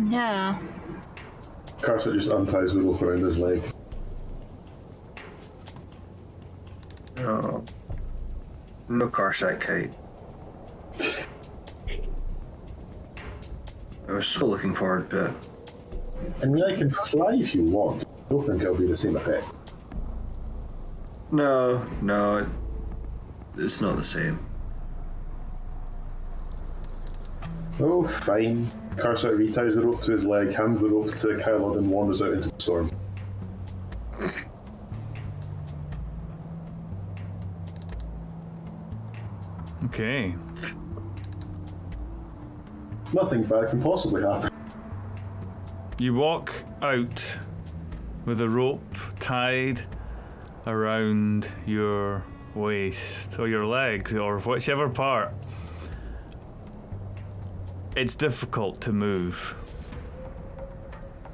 Yeah. Carter just unties the rope around his leg. Oh. No Carsack kite. I was so looking forward to it. I mean, I can fly if you want. I don't think it'll be the same effect. No, it's not the same. Oh, fine. Carter reties the rope to his leg, hands the rope to Kylod, and wanders out into the storm. Okay. Nothing bad can possibly happen. You walk out with a rope tied around your waist or your legs or whichever part. It's difficult to move.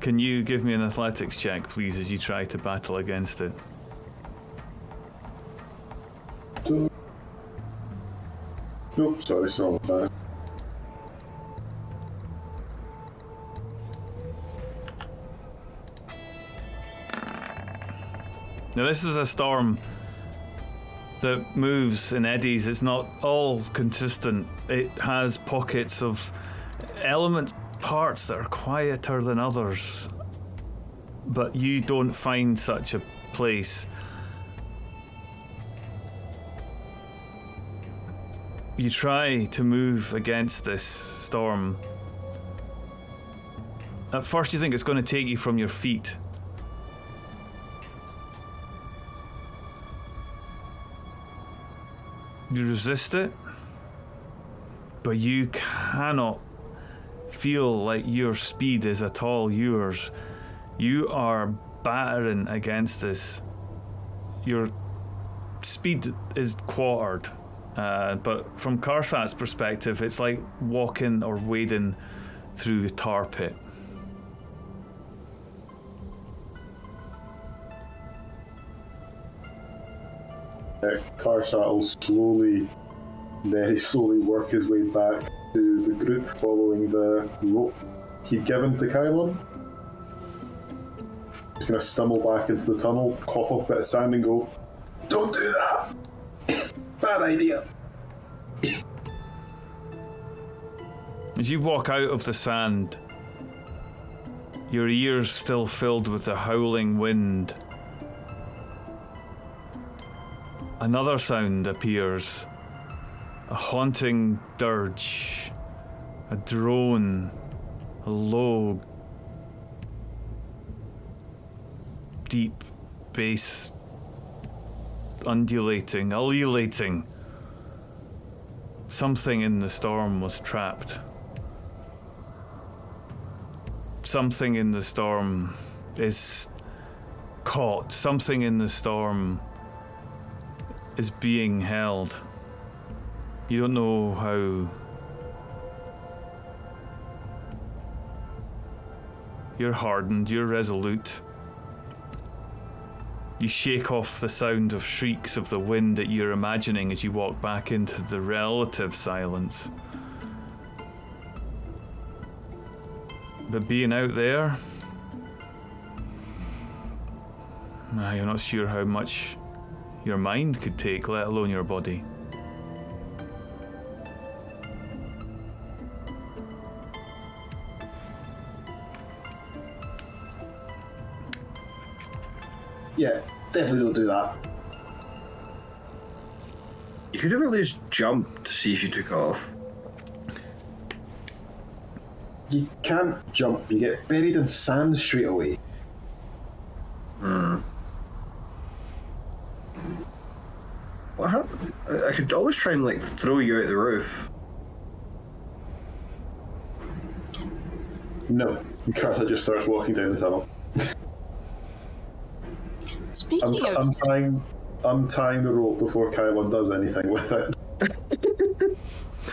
Can you give me an athletics check, please, as you try to battle against it? Nope, sorry, still on the Now, this is a storm that moves in eddies. It's not all consistent. It has pockets of parts that are quieter than others. But you don't find such a place. You try to move against this storm. At first you think it's going to take you from your feet. You resist it, but you cannot feel like your speed is at all yours. You are battering against this. Your speed is quartered, but from Karthat's perspective, it's like walking or wading through a tar pit. Karthat will very slowly work his way back to the group, following the rope he'd given to Kylon. He's going to stumble back into the tunnel, cough up a bit of sand and go, "Don't do that! Bad idea!" As you walk out of the sand, your ears still filled with the howling wind, another sound appears, a haunting dirge, a drone, a low, deep bass, ululating. Something in the storm was trapped. Something in the storm is caught. Something in the storm is being held. You don't know how. You're hardened, you're resolute. You shake off the sound of shrieks of the wind that you're imagining as you walk back into the relative silence. But being out there, you're not sure how much your mind could take, let alone your body. Yeah, definitely don't do that. You could have at least jumped to see if you took off. You can't jump. You get buried in sand straight away. What happened? I could always try and like throw you out the roof. No, Carla just starts walking down the tunnel. Speaking of... I'm untying the rope before Kylon does anything with it.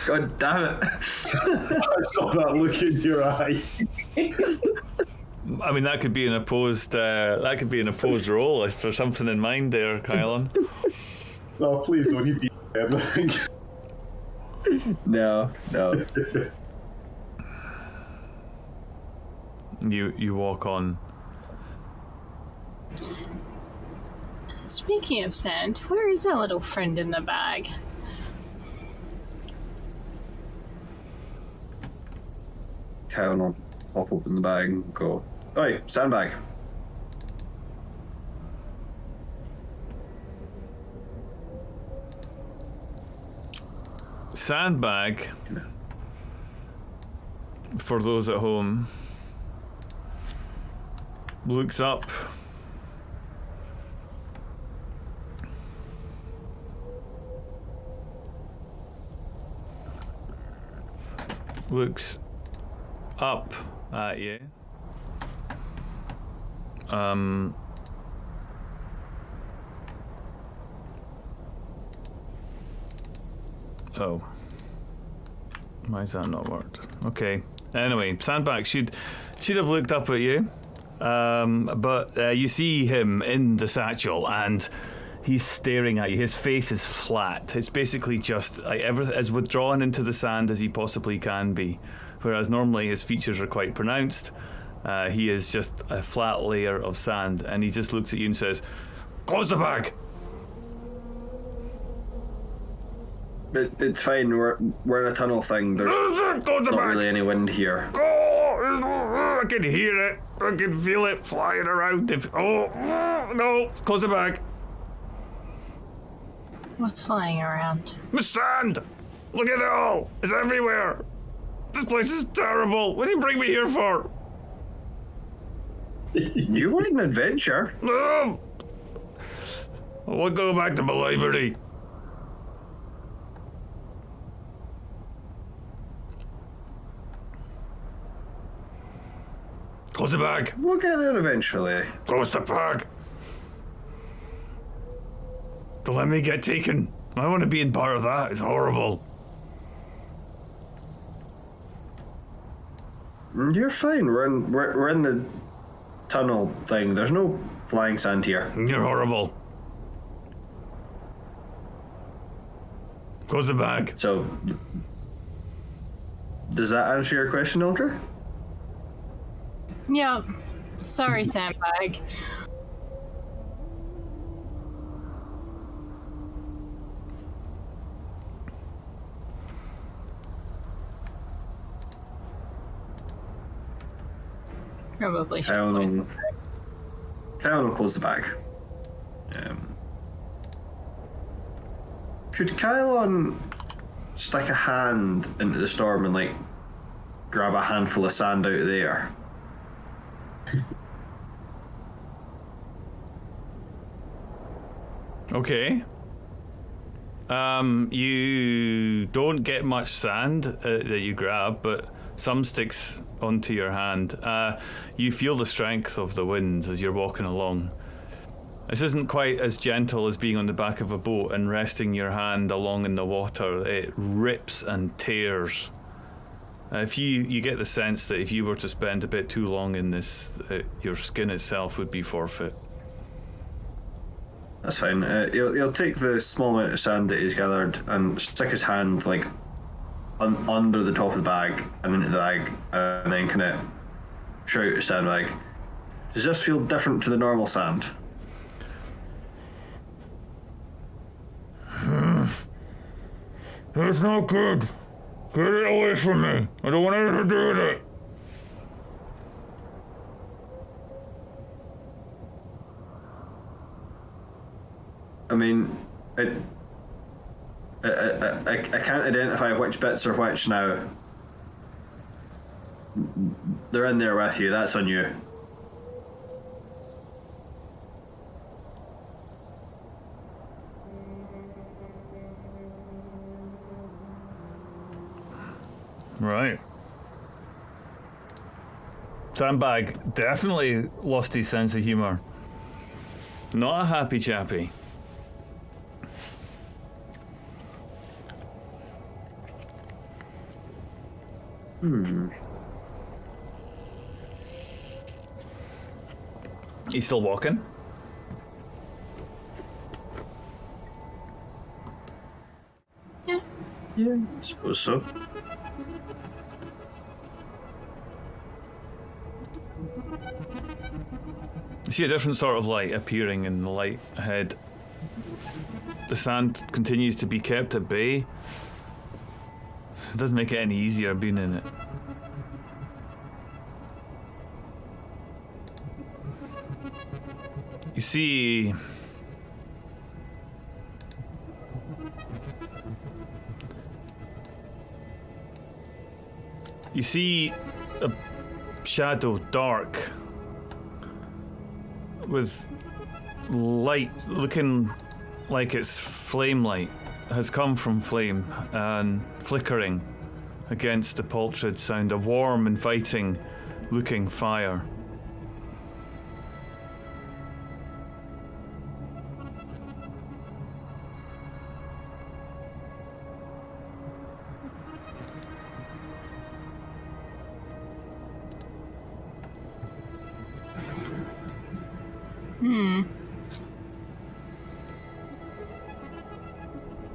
God damn it! I saw that look in your eye. I mean, that could be an opposed role if there's something in mind there, Kylon. No, please don't. You beat everything. No. You walk on. Speaking of sand, where is our little friend in the bag? Kyle will pop open the bag and go, "Oi, sandbag." Sandbag, for those at home, looks up. Looks up at you. Oh. Why's that not worked? Okay. Anyway, Sandbag should have looked up at you. But you see him in the satchel and he's staring at you. His face is flat. It's basically just like as withdrawn into the sand as he possibly can be. Whereas normally his features are quite pronounced. He is just a flat layer of sand, and he just looks at you and says, "Close the bag." It's fine. We're in a tunnel thing. There's not really any wind here. I can hear it. I can feel it flying around. No, close the bag. What's flying around? The sand. Look at it all. It's everywhere. This place is terrible. What did you bring me here for? You want an adventure? No. I want to go back to my library. Close the bag. We'll get there eventually. Close the bag. Don't let me get taken. I want to be in part of that. It's horrible. You're fine. We're in the tunnel thing. There's no flying sand here. You're horrible. Close the bag. So, does that answer your question, Ultra? Yep. Sorry, Sandbag. Probably should close the bag. Kyle will close the bag. Could Kylon stick a hand into the storm and like grab a handful of sand out of the air? Okay. You don't get much sand that you grab, but some sticks onto your hand. You feel the strength of the winds as you're walking along. This isn't quite as gentle as being on the back of a boat and resting your hand along in the water. It rips and tears. If you get the sense that if you were to spend a bit too long in this, your skin itself would be forfeit. That's fine. He'll take the small amount of sand that he's gathered and stick his hand like under the top of the bag and into the bag, and then kind of shout at the sandbag. Does this feel different to the normal sand? That's not good. Get it away from me. I don't want anything to do with it. I mean, I can't identify which bits are which now. They're in there with you. That's on you. Right. Sandbag definitely lost his sense of humour. Not a happy chappy. He's still walking? Yeah. Yeah, I suppose so. You see a different sort of light appearing in the light ahead. The sand continues to be kept at bay. It doesn't make it any easier being in it. You see... You see a shadow dark with light looking like it's flame light has come from flame and flickering against the pultrid sound, a warm, inviting looking fire.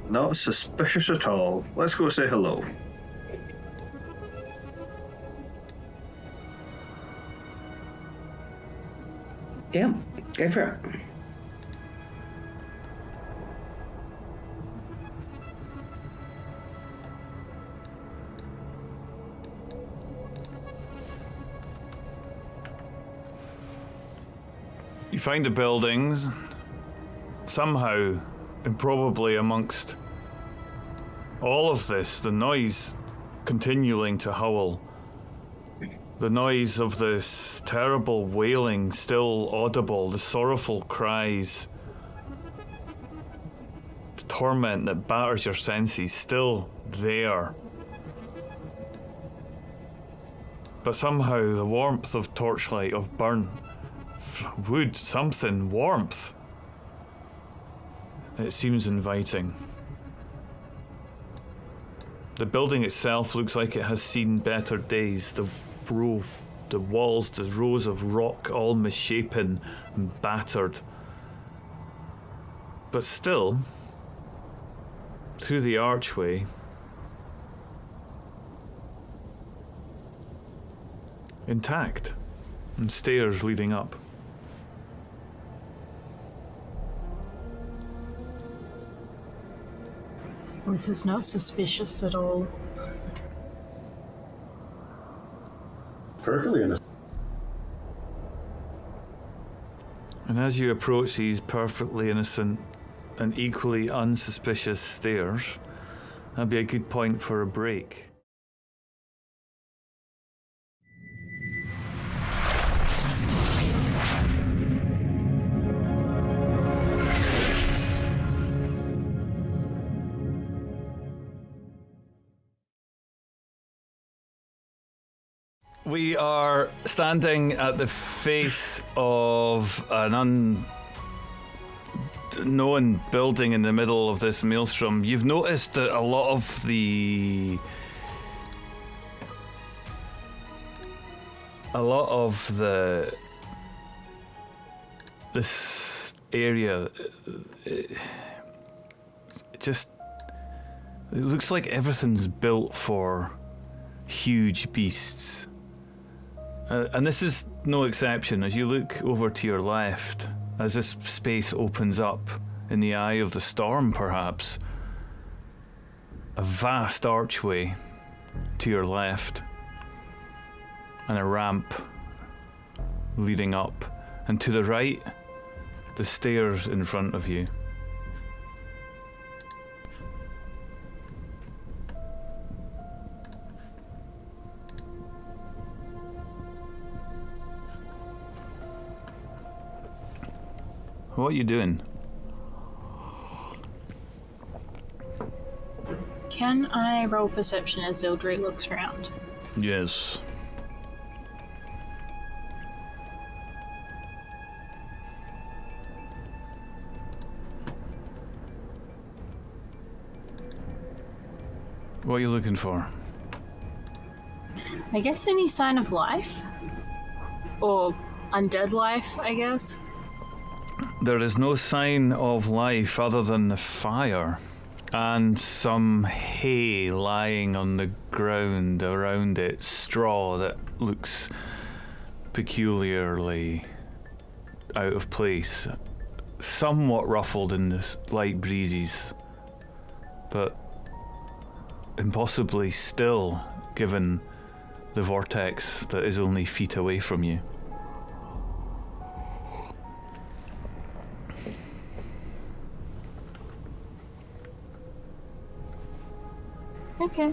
Not suspicious at all. Let's go say hello. Yeah, go for it. You find the buildings, somehow, improbably amongst all of this, the noise continuing to howl. The noise of this terrible wailing still audible, the sorrowful cries, the torment that batters your senses still there. But somehow the warmth of torchlight, of burnt wood, something, warmth. It seems inviting. The building itself looks like it has seen better days. The walls, the rows of rock, all misshapen and battered. But still, through the archway, intact, and stairs leading up. This is not suspicious at all. Perfectly innocent. And as you approach these perfectly innocent and equally unsuspicious stairs, that'd be a good point for a break. We are standing at the face of an unknown building in the middle of this maelstrom. You've noticed that a lot of this area, it looks like everything's built for huge beasts. And this is no exception. As you look over to your left, as this space opens up in the eye of the storm, perhaps, a vast archway to your left, and a ramp leading up, and to the right, the stairs in front of you. What are you doing? Can I roll perception as Ildry looks around? Yes. What are you looking for? I guess any sign of life? Or undead life, I guess? There is no sign of life other than the fire and some hay lying on the ground around it, straw that looks peculiarly out of place, somewhat ruffled in the light breezes, but impossibly still given the vortex that is only feet away from you. Okay.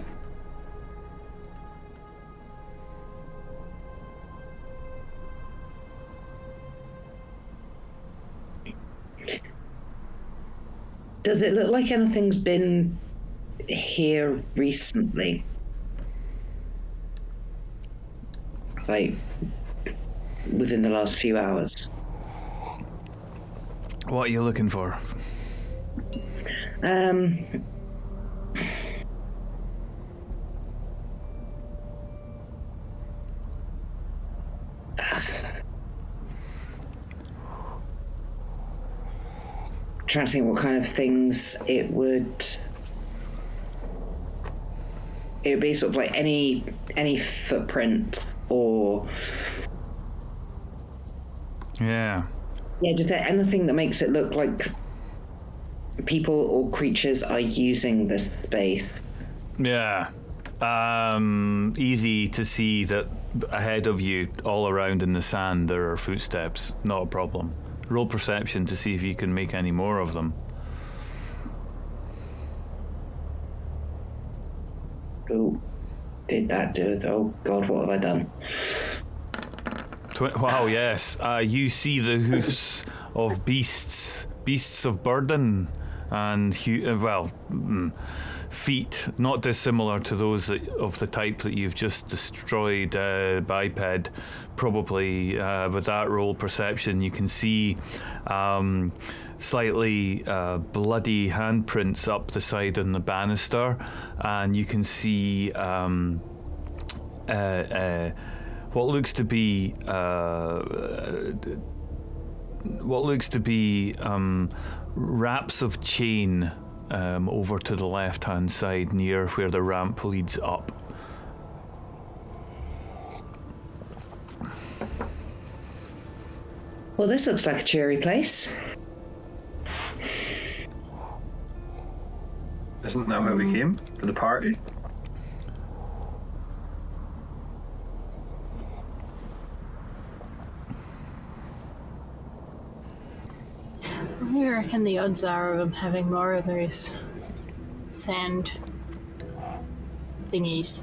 Does it look like anything's been here recently? Like, within the last few hours? What are you looking for? Trying to think what kind of things it would be, sort of like any footprint or Yeah. just anything that makes it look like people or creatures are using this space. Yeah. Easy to see that ahead of you, all around in the sand, there are footsteps. Not a problem. Roll perception to see if you can make any more of them. Oh, did that do it? Oh God, what have I done? Wow, yes. You see the hoofs of beasts of burden, and feet not dissimilar to those of the type that you've just destroyed, biped. Probably with that roll perception, you can see slightly bloody handprints up the side on the banister, and you can see what looks to be wraps of chain over to the left-hand side near where the ramp leads up. Well, this looks like a cheery place. Isn't that where we came? For the party? What do you reckon the odds are of them having more of those sand thingies?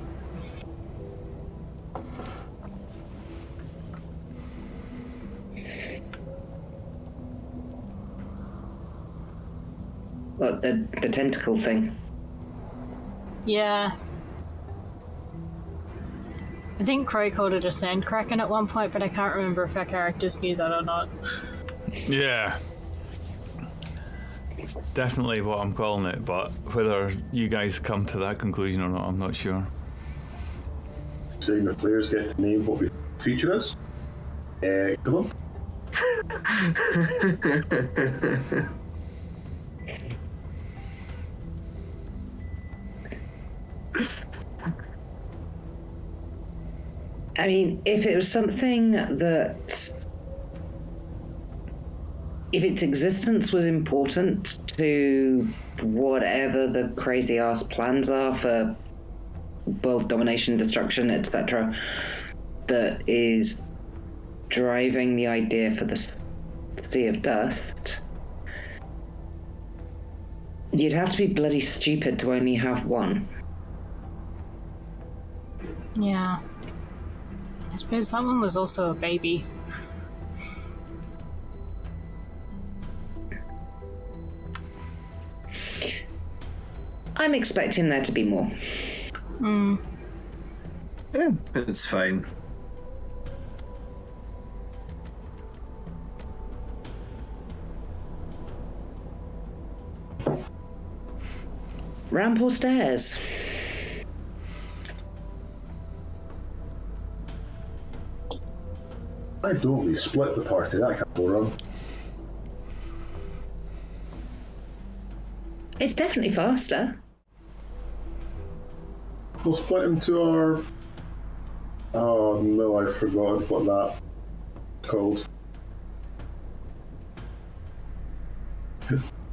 What, the tentacle thing? Yeah. I think Crow called it a sand kraken at one point, but I can't remember if our characters knew that or not. Yeah. Definitely what I'm calling it, but whether you guys come to that conclusion or not, I'm not sure. Saying the players get to name what we feature as. Excellent. I mean, if it was something that... if its existence was important to whatever the crazy-ass plans are for world domination, destruction, etc., that is driving the idea for the Sea of Dust, you'd have to be bloody stupid to only have one. Yeah. I suppose that one was also a baby. I'm expecting there to be more. Yeah, it's fine. Ramp or stairs? I don't. We split the party. That can't go wrong. It's definitely faster. We'll split into our. Oh no, I forgot what that's called.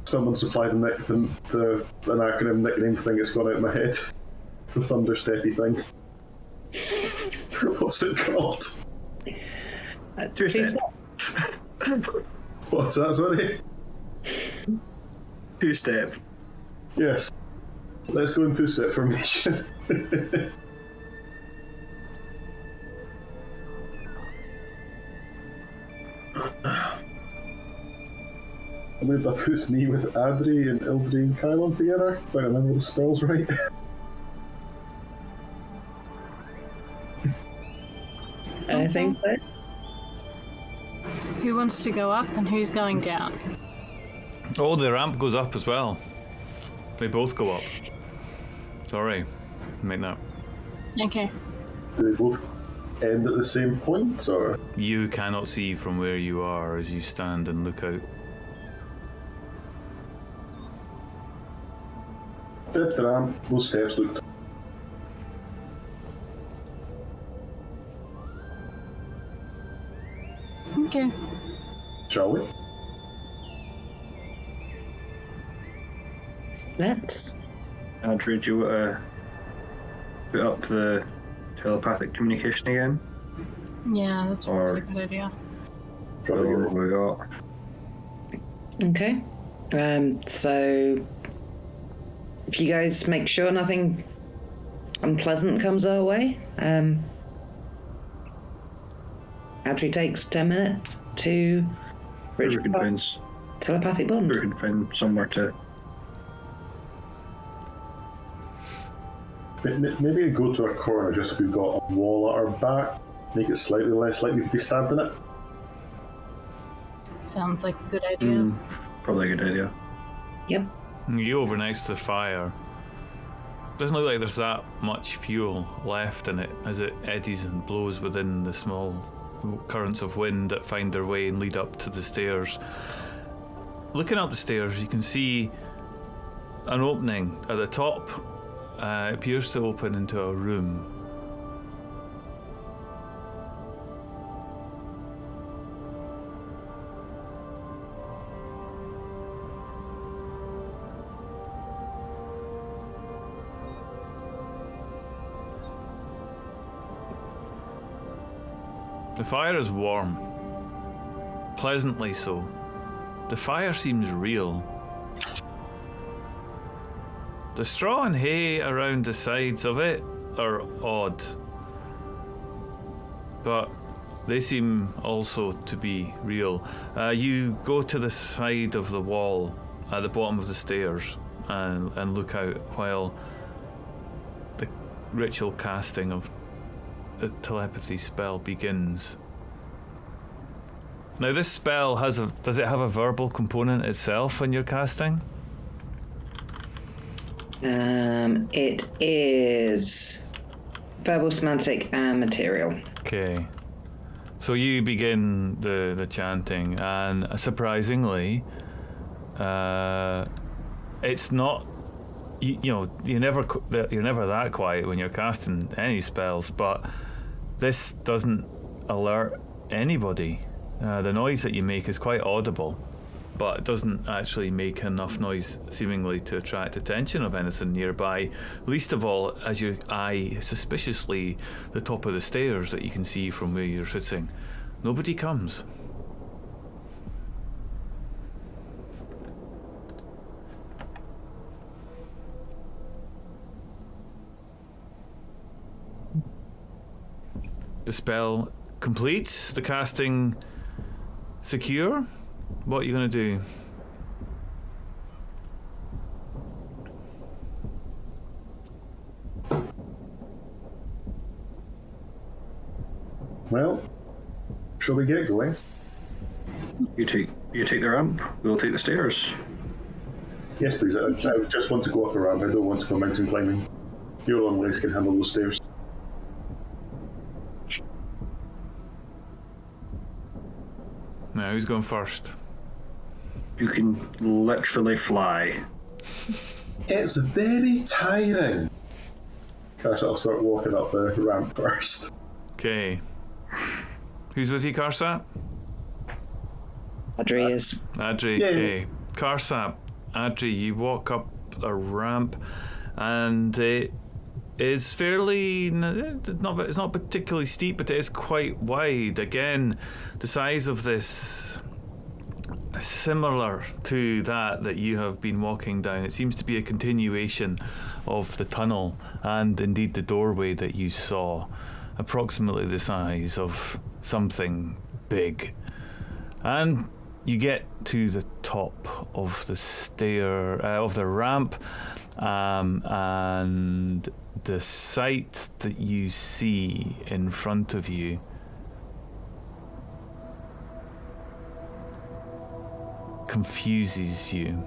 Someone supplied an acronym nickname thing. It's gone out of my head. The Thundersteppy thing. What's it called? Two-step. What's that? Sorry. Two-step. Yes. Let's go into set formation. I believe that puts me with Adri and Ildri and Kylon together, if I remember the spells right. I think so. Who wants to go up and who's going down? Oh, the ramp goes up as well. They both go up. Sorry, make that. Okay. Do they both end at the same point, or? You cannot see from where you are as you stand and look out. Step the ramp, those steps look. Okay. Shall we? Let's. Andrew, do you want to put up the telepathic communication again? Yeah, that's a really good idea. Try to So get what we got? Okay. So if you guys make sure nothing unpleasant comes our way, Adri takes 10 minutes to We reach can find, telepathic we bond. can find somewhere to. Maybe go to a corner just so we've got a wall at our back, make it slightly less likely to be stabbed in it. Sounds like a good idea. Probably a good idea. Yep. You over next to the fire. Doesn't look like there's that much fuel left in it as it eddies and blows within the small currents of wind that find their way and lead up to the stairs. Looking up the stairs, you can see an opening at the top. It appears to open into a room. The fire is warm, pleasantly so. The fire seems real. The straw and hay around the sides of it are odd, but they seem also to be real. You go to the side of the wall at the bottom of the stairs and look out while the ritual casting of the telepathy spell begins. Now this spell does it have a verbal component itself when you're casting? It is verbal, semantic, and material. Okay. So you begin the chanting, and surprisingly, it's not. You're never that quiet when you're casting any spells, but this doesn't alert anybody. The noise that you make is quite audible, but it doesn't actually make enough noise seemingly to attract attention of anything nearby, least of all as you eye suspiciously the top of the stairs that you can see from where you're sitting. Nobody comes. The spell completes, the casting secure. What are you going to do? Well, shall we get going? You take the ramp. We'll take the stairs. Yes, please. I just want to go up the ramp. I don't want to go mountain climbing. Your long legs can handle those stairs. Now, who's going first? You can literally fly. It's very tiring. First, I'll start walking up the ramp first. Okay. Who's with you, Karsap? Adri is. Adri, Yeah. okay. Karsap, Adri, you walk up a ramp, and it is fairly it's not particularly steep, but it is quite wide. Again, the size of this is similar to that you have been walking down. It seems to be a continuation of the tunnel, and indeed the doorway that you saw, approximately the size of something big. And you get to the top of the of the ramp, and the sight that you see in front of you confuses you.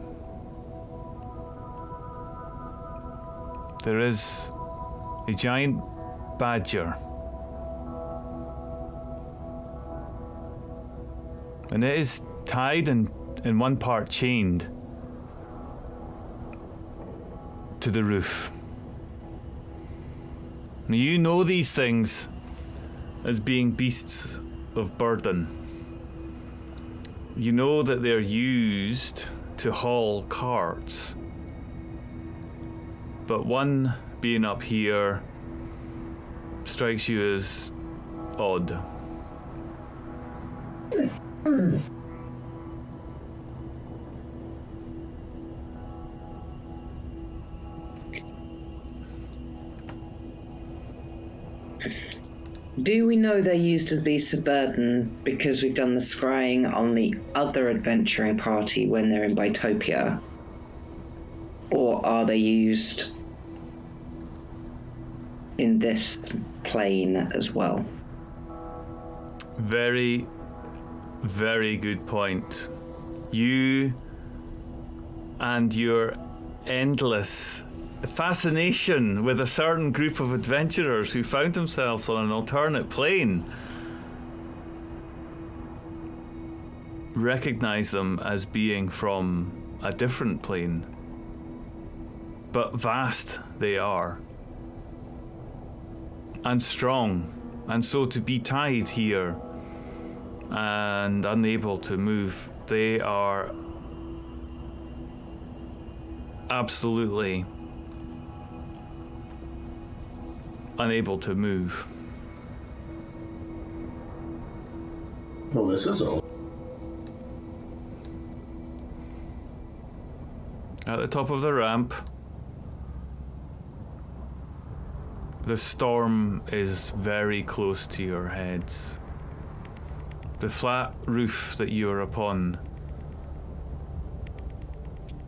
There is a giant badger, and it is tied and in one part chained to the roof. Now, you know these things as being beasts of burden. You know that they're used to haul carts, but one being up here strikes you as odd. Do we know they're used as beasts of burden because we've done the scrying on the other adventuring party when they're in Bitopia? Or are they used in this plane as well? Very, very good point. You and your endless fascination with a certain group of adventurers who found themselves on an alternate plane recognize them as being from a different plane. But vast they are, and strong, and so to be tied here and unable to move, they are absolutely unable to move. Well, this is all. At the top of the ramp, the storm is very close to your heads. The flat roof that you are upon,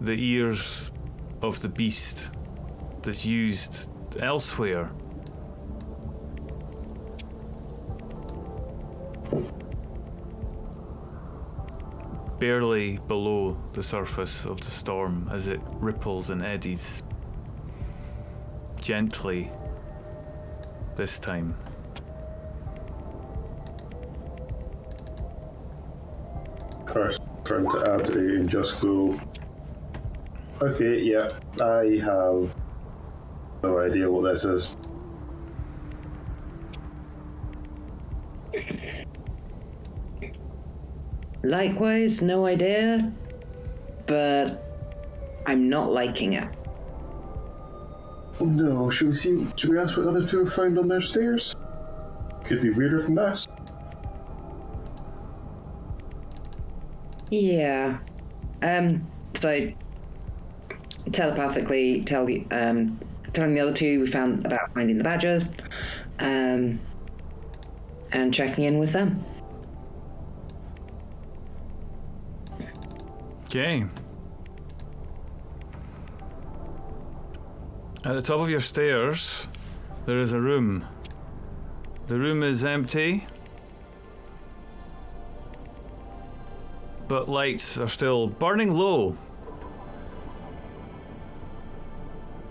the ears of the beast that's used elsewhere, barely below the surface of the storm as it ripples and eddies gently this time. First, turn to Adri and just go, okay, yeah, I have no idea what this is. Likewise, no idea, but I'm not liking it. No, should we ask what the other two have found on their stairs? Could be weirder than this. Yeah. So telepathically telling the other two we found about finding the badgers, and checking in with them. Okay. At the top of your stairs, there is a room. The room is empty. but lights are still burning low.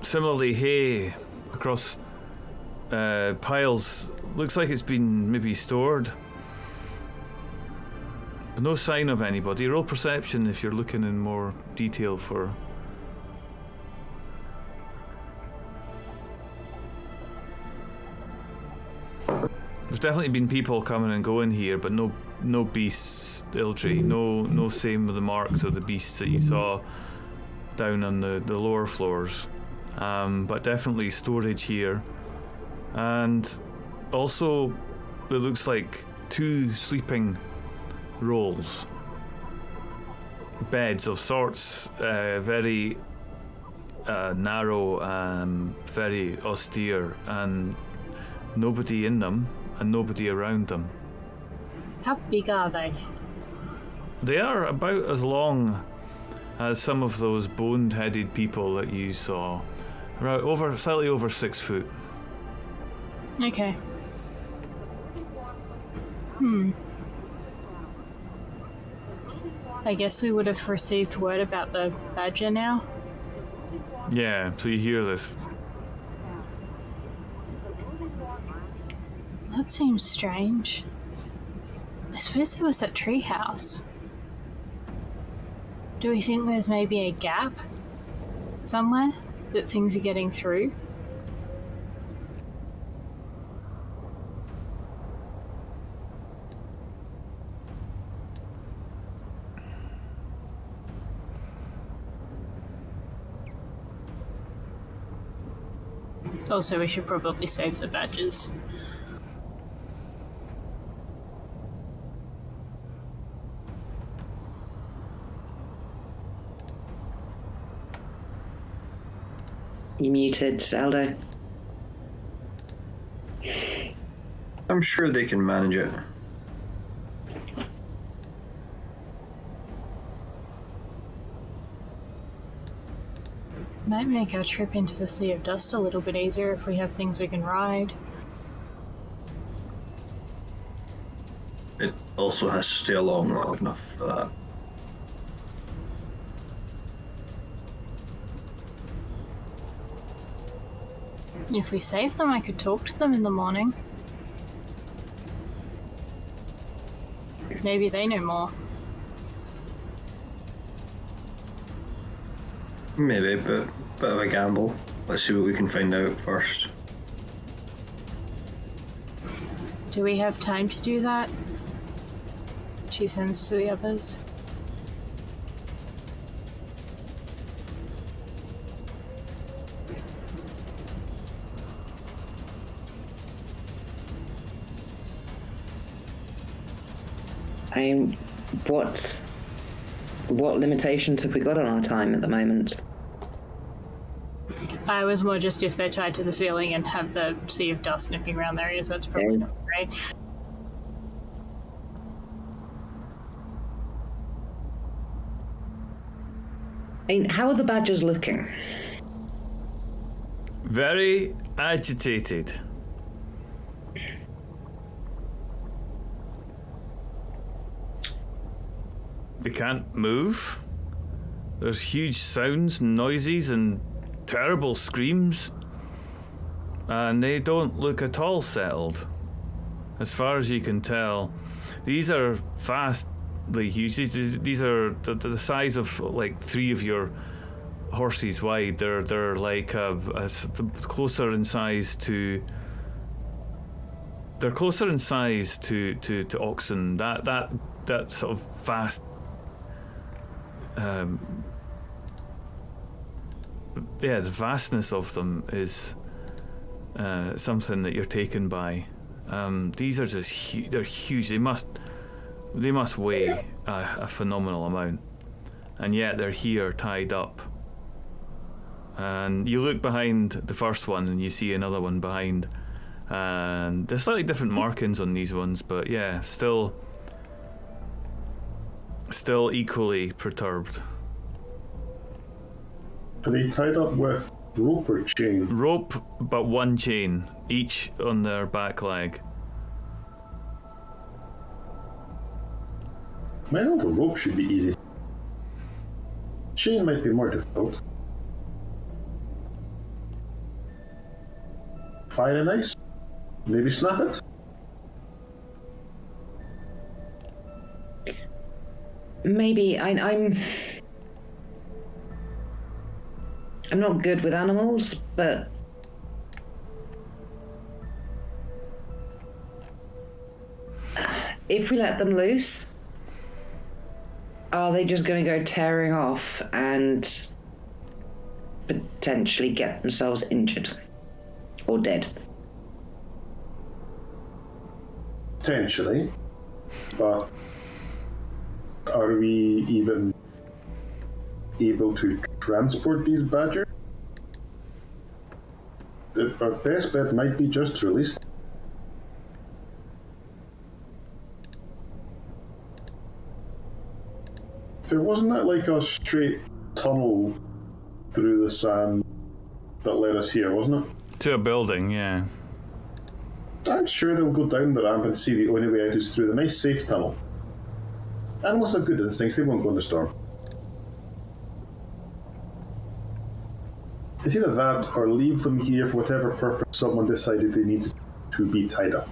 Similarly, hay across piles looks like it's been maybe stored. But no sign of anybody. Roll perception if you're looking in more detail for... There's definitely been people coming and going here, but no beasts, Ildry. No same with the marks of the beasts that you saw down on the lower floors. But definitely storage here. And also, it looks like 2 sleeping rolls. Beds of sorts, very narrow, very austere, and nobody in them. And nobody around them. How big are they? They are about as long as some of those boned-headed people that you saw. Slightly over 6 foot. Okay. I guess we would have received word about the badger now. Yeah, so you hear this. That seems strange. I suppose there was that treehouse. Do we think there's maybe a gap somewhere that things are getting through? Also, we should probably save the badges. You muted, Aldo. I'm sure they can manage it. Might make our trip into the Sea of Dust a little bit easier if we have things we can ride. It also has to stay along long enough for that. If we save them, I could talk to them in the morning. Maybe they know more. Maybe, but bit of a gamble. Let's see what we can find out first. Do we have time to do that? She sends to the others. What limitations have we got on our time at the moment? I was more just if they're tied to the ceiling and have the Sea of Dust nipping around their ears, that's probably not great. I mean, how are the badgers looking? Very agitated. They can't move. There's huge sounds, noises, and terrible screams. And they don't look at all settled. As far as you can tell. These are vastly huge. These are the size of like 3 of your horses wide. They're like closer in size to... They're closer in size to oxen. That sort of vast... the vastness of them is something that you're taken by. These are just huge. They're huge. They must weigh a phenomenal amount, and yet they're here tied up. And you look behind the first one, and you see another one behind, and there's slightly different markings on these ones, but yeah, still equally perturbed. Are they tied up with rope or chain? Rope, but 1 chain, each on their back leg. Well, the rope should be easy. Chain might be more difficult. Fire and ice? Maybe snap it? Maybe I'm not good with animals, but if we let them loose, are they just going to go tearing off and potentially get themselves injured or dead? Potentially, but are we even able to transport these badgers? Our best bet might be just to release them. There wasn't that like a straight tunnel through the sand that led us here, wasn't it? To a building, yeah. I'm sure they'll go down the ramp and see the only way out is through the nice safe tunnel. Animals have good instincts, they won't go in the storm. It's either that or leave them here for whatever purpose someone decided they needed to be tied up.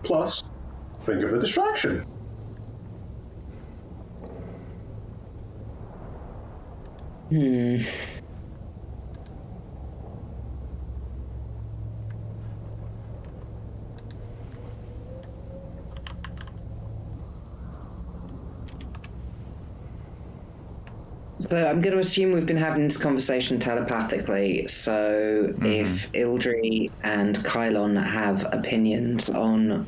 Plus, think of the distraction. So I'm going to assume we've been having this conversation telepathically. So if Ildri and Kylon have opinions on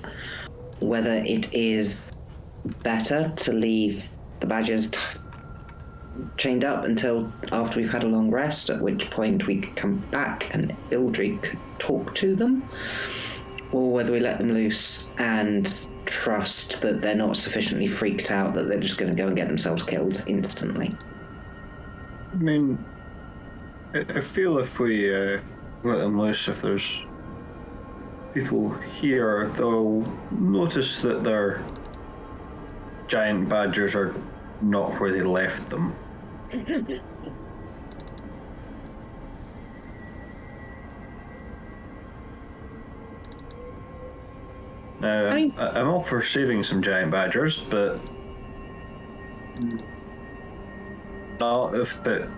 whether it is better to leave the badgers chained up until after we've had a long rest, at which point we could come back and Ildri could talk to them, or whether we let them loose and trust that they're not sufficiently freaked out that they're just going to go and get themselves killed instantly. I mean, I feel if we let them loose, if there's people here, they'll notice that their giant badgers are not where they left them. Now, I'm all for saving some giant badgers, but not if it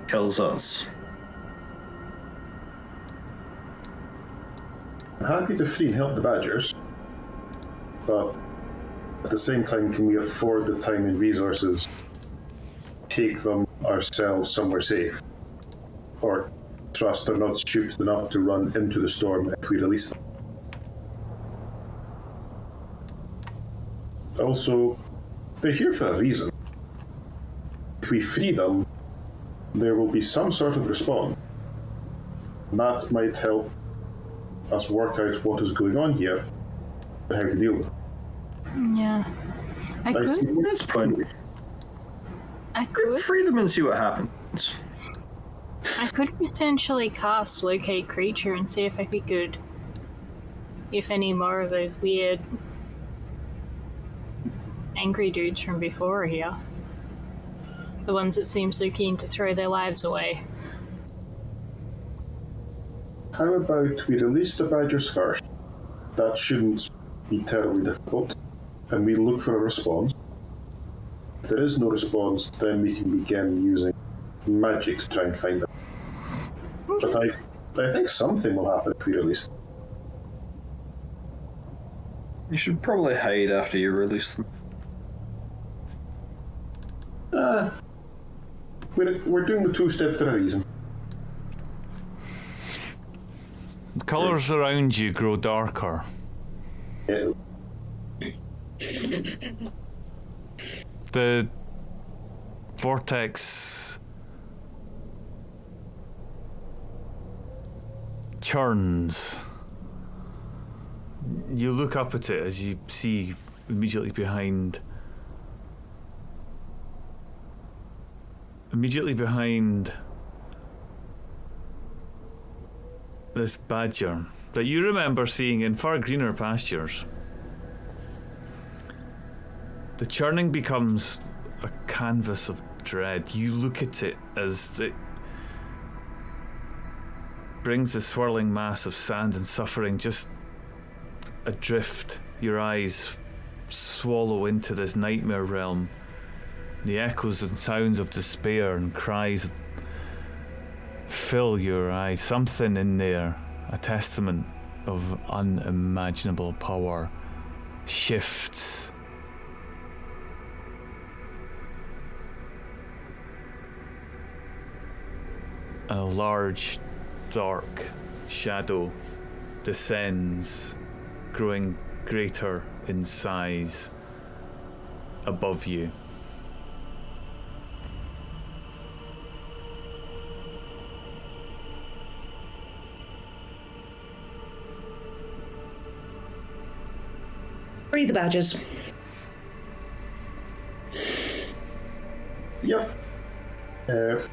kills us. I'm happy to free and help the badgers, but at the same time, can we afford the time and resources to take them ourselves somewhere safe? Or trust they're not stupid enough to run into the storm if we release them? Also, they're here for a reason. If we free them, there will be some sort of response. That might help us work out what is going on here and how to deal with it. Yeah. I could. That's fine. I could. Free them and see what happens. I could potentially cast Locate Creature and see if we could. If any more of those weird angry dudes from before are here. The ones that seem so keen to throw their lives away. How about we release the badgers first? That shouldn't be terribly difficult. And we look for a response. If there is no response, then we can begin using magic to try and find them. But I think something will happen if we release them. You should probably hide after you release them. We're doing the two-step for a reason. The colours around you grow darker. Yeah. The vortex churns. You look up at it as you see immediately behind this badger that you remember seeing in far greener pastures The churning becomes a canvas of dread. You look at it as it brings the swirling mass of sand and suffering just adrift. Your eyes swallow into this nightmare realm. The echoes and sounds of despair and cries fill your eyes. Something in there, a testament of unimaginable power, shifts. A large, dark shadow descends, growing greater in size above you. Free the badgers. Yep. Of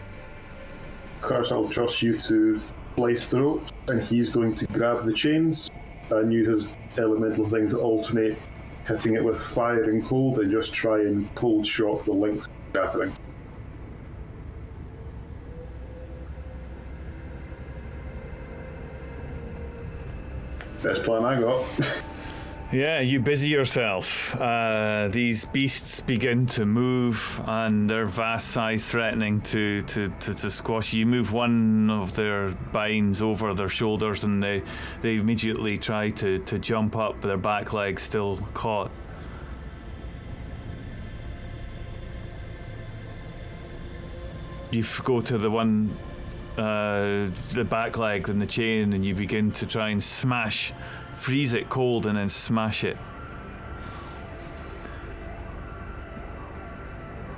course, I'll trust you to slice the ropes, and he's going to grab the chains and use his elemental thing to alternate hitting it with fire and cold and just try and cold shock the links scattering. Best plan I got. Yeah, you busy yourself. These beasts begin to move, and their vast size threatening to squash you. You move one of their binds over their shoulders, and they immediately try to jump up, their back legs still caught. You go to the one, the back leg and the chain, and you begin to try and freeze it cold and then smash it.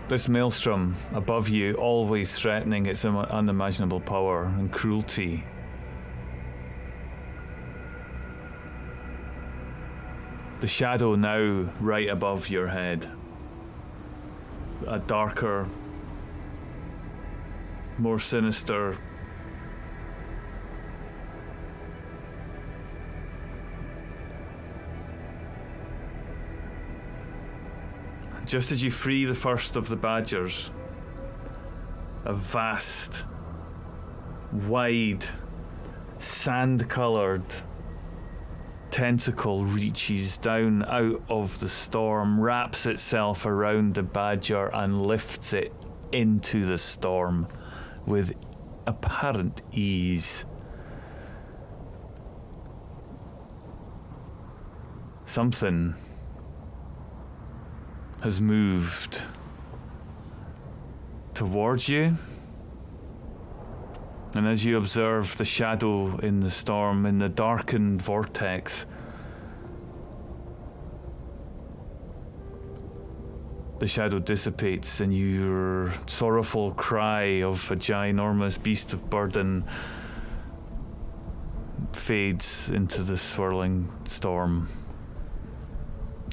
This maelstrom above you, always threatening its unimaginable power and cruelty. The shadow now right above your head. A darker, more sinister, just as you free the first of the badgers, a vast, wide, sand-coloured tentacle reaches down out of the storm, wraps itself around the badger and lifts it into the storm with apparent ease. Something has moved towards you, and as you observe the shadow in the storm, in the darkened vortex, the shadow dissipates, and your sorrowful cry of a ginormous beast of burden fades into the swirling storm.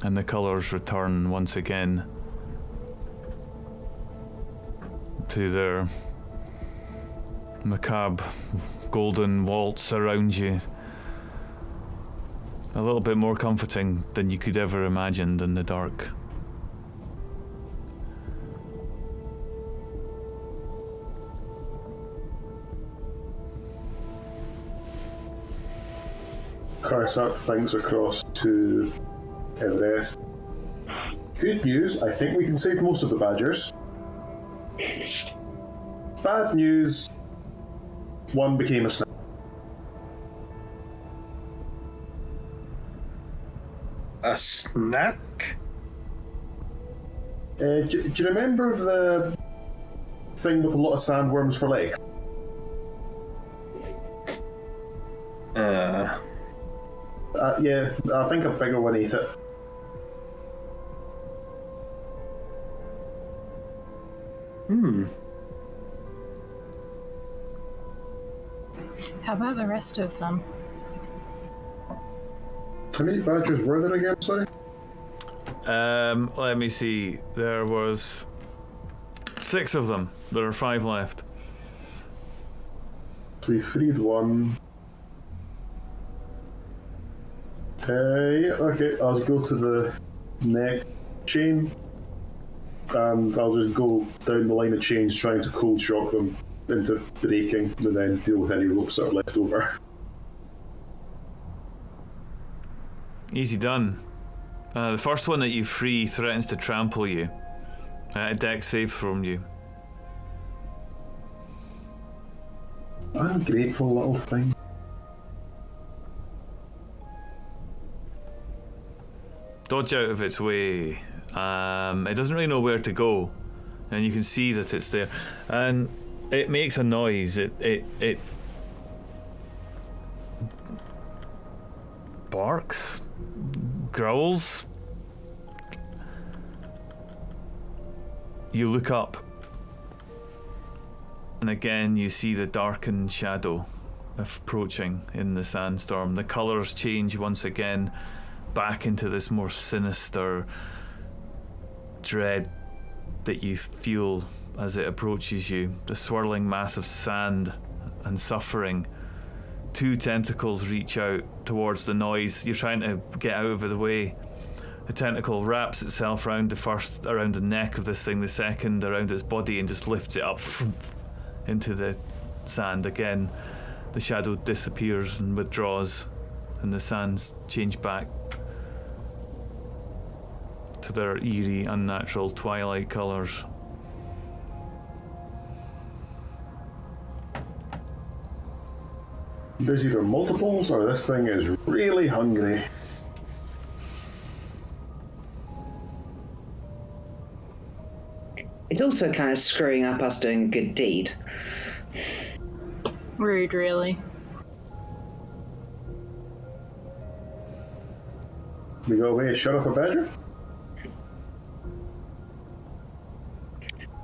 And the colours return once again to their macabre golden waltz around you. A little bit more comforting than you could ever imagine in the dark. Karsak thinks across to the rest. Good news, I think we can save most of the badgers. Bad news, one became a snack. A snack? Do you remember the thing with a lot of sandworms for legs? Yeah, I think a bigger one ate it. How about the rest of them? How many badgers were there again, sorry? Let me see. There was 6 of them. There are 5 left. We freed one. Yeah, okay, I'll go to the neck chain. and I'll just go down the line of chains trying to cold shock them into breaking, and then deal with any ropes that are left over. Easy done. The first one that you free threatens to trample you. A dex save from you. I'm grateful, little thing. Dodge out of its way. It doesn't really know where to go, and you can see that it's there, and it makes a noise. It barks, growls. You look up, and again you see the darkened shadow approaching in the sandstorm. The colours change once again back into this more sinister dread that you feel as it approaches you. The swirling mass of sand and suffering. Two tentacles reach out towards the noise. You're trying to get out of the way. The tentacle wraps itself around the neck of this thing, the second around its body, and just lifts it up into the sand again. The shadow disappears and withdraws, and the sands change back to their eerie, unnatural twilight colours. There's either multiples or this thing is really hungry. It's also kind of screwing up us doing a good deed. Rude, really. We go away and shut up a badger?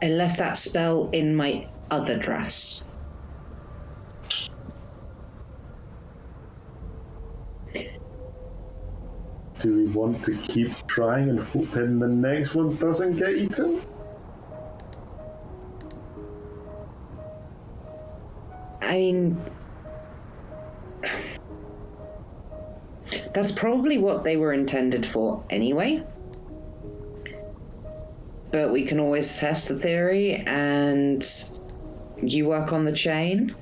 I left that spell in my other dress. Do we want to keep trying and hoping the next one doesn't get eaten? I mean, that's probably what they were intended for anyway. But we can always test the theory, and you work on the chain.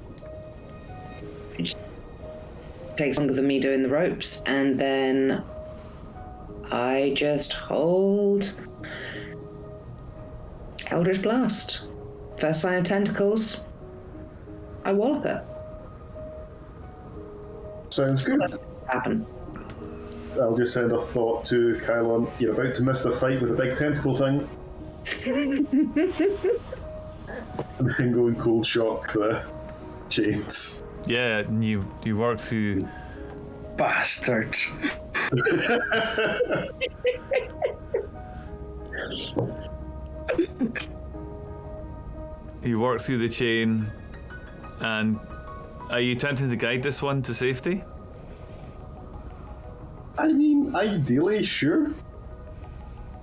It takes longer than me doing the ropes, and then I just hold Eldritch Blast. First sign of tentacles, I wallop it. Sounds good. Happen. I'll just send a thought to Kylon. You're about to miss the fight with the big tentacle thing. And then go and cold shock the chains. Yeah, and you work through. Bastard. You work through the chain, and are you attempting to guide this one to safety? I mean, ideally, sure.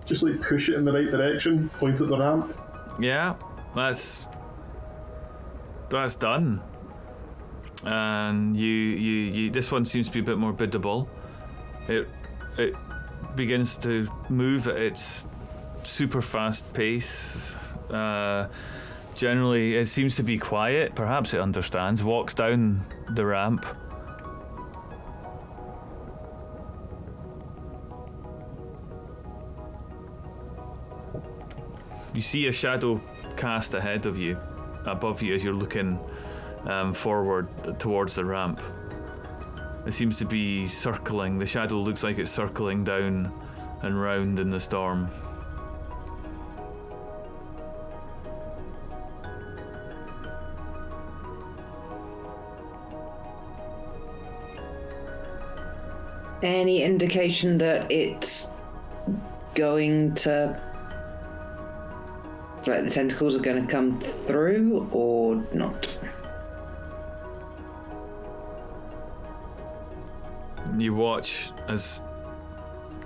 Just like push it in the right direction, point at the ramp. Yeah, that's done. And you this one seems to be a bit more biddable. It begins to move at its super fast pace. Generally, it seems to be quiet. Perhaps it understands. Walks down the ramp. You see a shadow cast ahead of you, above you, as you're looking forward towards the ramp. It seems to be circling. The shadow looks like it's circling down and round in the storm. Any indication that it's going to, like, the tentacles are going to come through or not? You watch as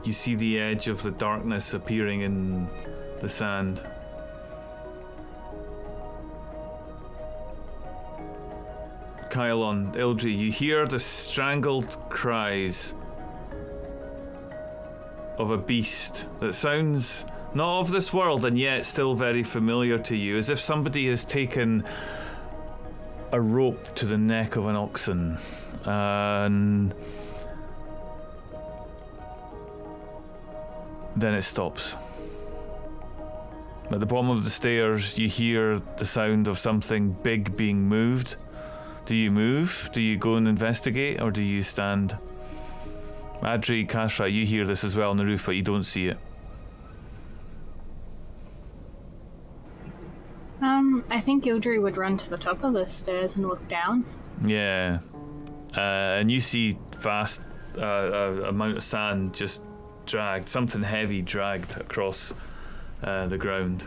you see the edge of the darkness appearing in the sand. Kylon, Ildri, you hear the strangled cries of a beast that sounds Not of this world, and yet still very familiar to you, as if somebody has taken a rope to the neck of an oxen and then it stops. At the bottom of the stairs, you hear the sound of something big being moved. Do you move? Do you go and investigate, or do you stand? Adri, Kashra, you hear this as well on the roof, but you don't see it. I think Ildry would run to the top of the stairs and look down. Yeah. And you see vast amount of sand just dragged, something heavy dragged across the ground.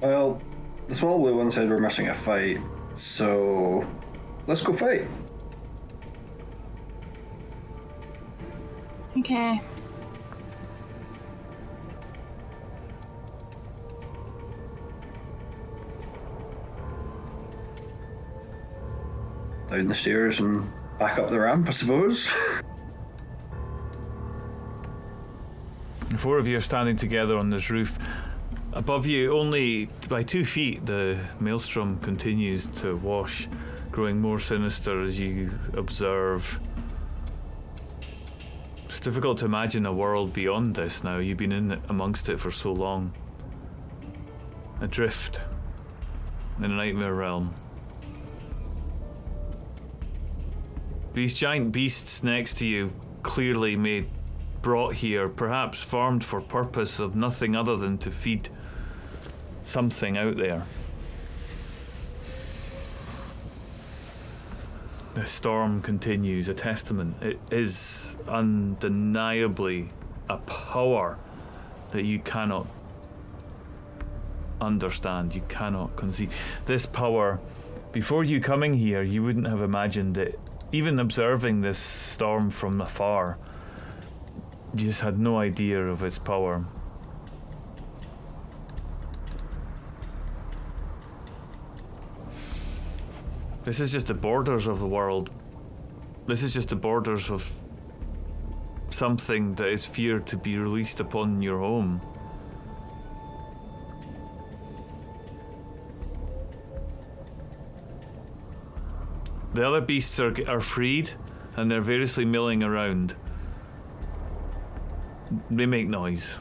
Well, the small blue one said we're missing a fight, so let's go fight. Okay. Down the stairs and back up the ramp, I suppose. The four of you are standing together on this roof. Above you, only by 2 feet, the maelstrom continues to wash, growing more sinister as you observe. It's difficult to imagine a world beyond this now. You've been in it, amongst it for so long. Adrift in a nightmare realm. These giant beasts next to you, clearly brought here, perhaps farmed for purpose of nothing other than to feed something out there. The storm continues, a testament. It is undeniably a power that you cannot understand, you cannot conceive. This power, before you coming here, you wouldn't have imagined it. Even observing this storm from afar, you just had no idea of its power. This is just the borders of the world. This is just the borders of something that is feared to be released upon your home. The other beasts are freed, and they're variously milling around. They make noise,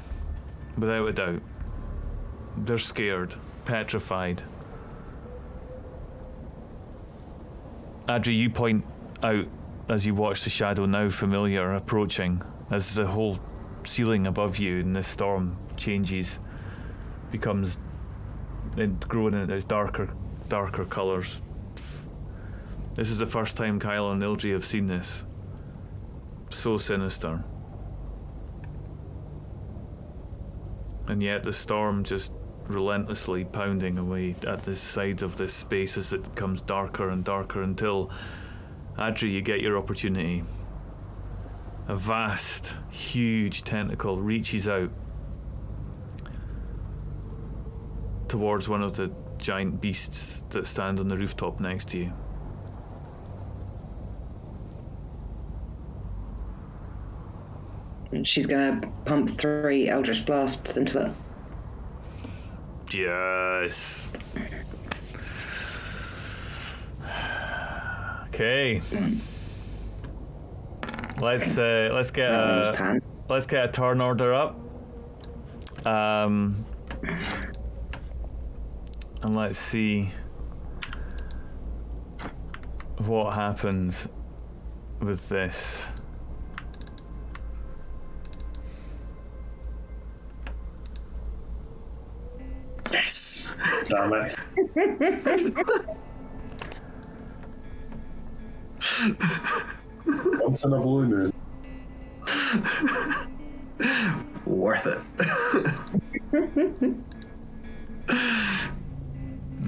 without a doubt. They're scared, petrified. Adri, you point out as you watch the shadow, now familiar, approaching, as the whole ceiling above you in this storm changes, becomes growing in its darker colours. This is the first time Kyle and Ildry have seen this. So sinister. And yet the storm just relentlessly pounding away at the side of this space as it becomes darker and darker until, Adri, you get your opportunity. A vast, huge tentacle reaches out towards one of the giant beasts that stand on the rooftop next to you. She's gonna pump 3 Eldritch Blasts into it. Yes. Okay. Let's get a turn order up. And let's see what happens with this. Yes! Damn it. Once in a blue moon. Worth it.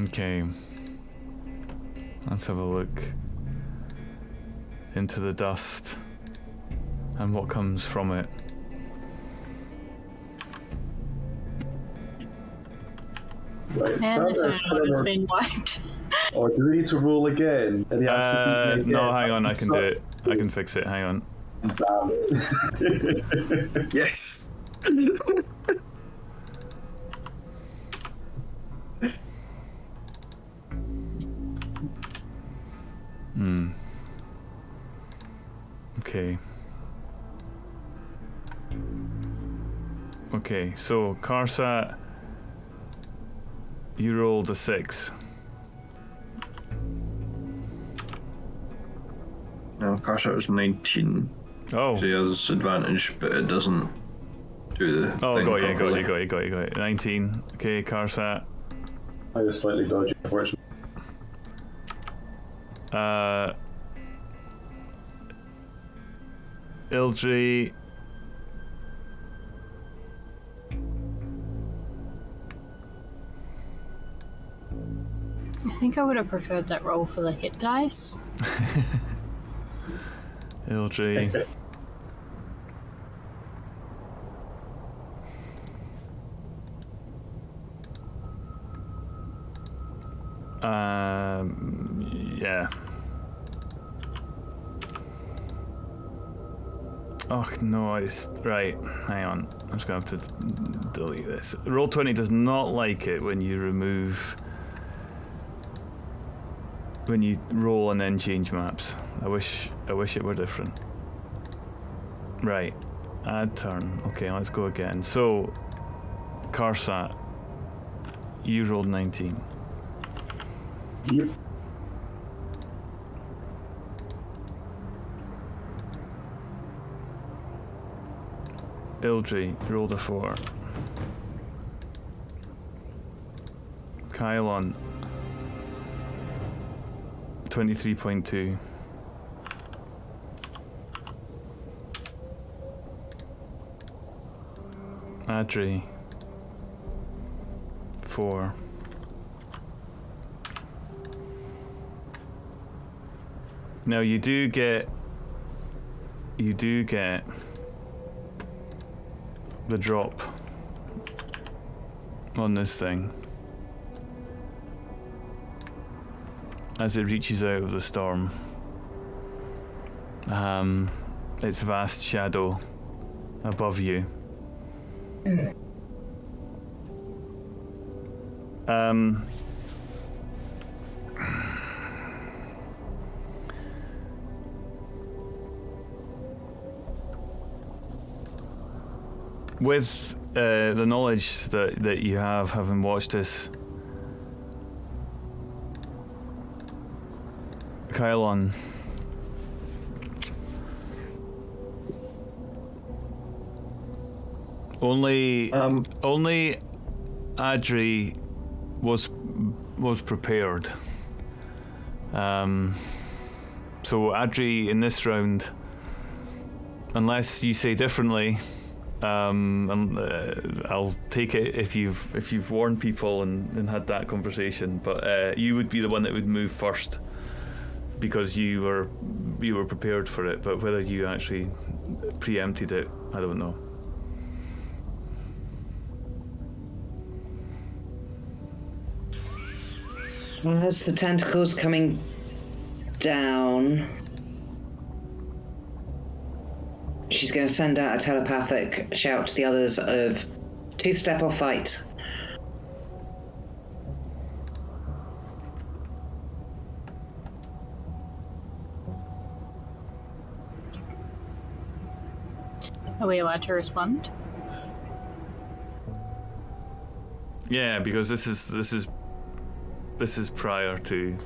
Okay. Let's have a look into the dust and what comes from it. Right. And the turn order's been wiped. Oh, do we need to roll again? And he has to beat me No, again? hang on, I can do it. I can fix it, hang on. Damn it. Yes. Okay. Okay, so Carsat, you rolled a 6. No, Carsat was 19. Oh. So he has advantage, but it doesn't do the Oh, thing got properly. you. 19. Okay, Carsat. I just slightly dodgy, unfortunately. Ildri. I think I would have preferred that roll for the hit dice. Ildri. Yeah. Oh no, right. Hang on, I'm just gonna have to delete this. Roll20 does not like it when you roll and then change maps. I wish it were different. Right, add turn. Okay, let's go again. So, Carsat, you rolled 19. Yep. Ildri rolled a 4. Kylon 23.2. Adri 4. Now you do get the drop on this thing as it reaches out of the storm. Its vast shadow above you. With the knowledge that you have, having watched this, Kylon, only Adri was prepared. So Adri in this round, unless you say differently. I'll take it if you've warned people and had that conversation, but you would be the one that would move first because you were prepared for it. But whether you actually preempted it, I don't know. As the tentacles coming down, she's going to send out a telepathic shout to the others of 2-step or fight. Are we allowed to respond? Yeah, because this is prior to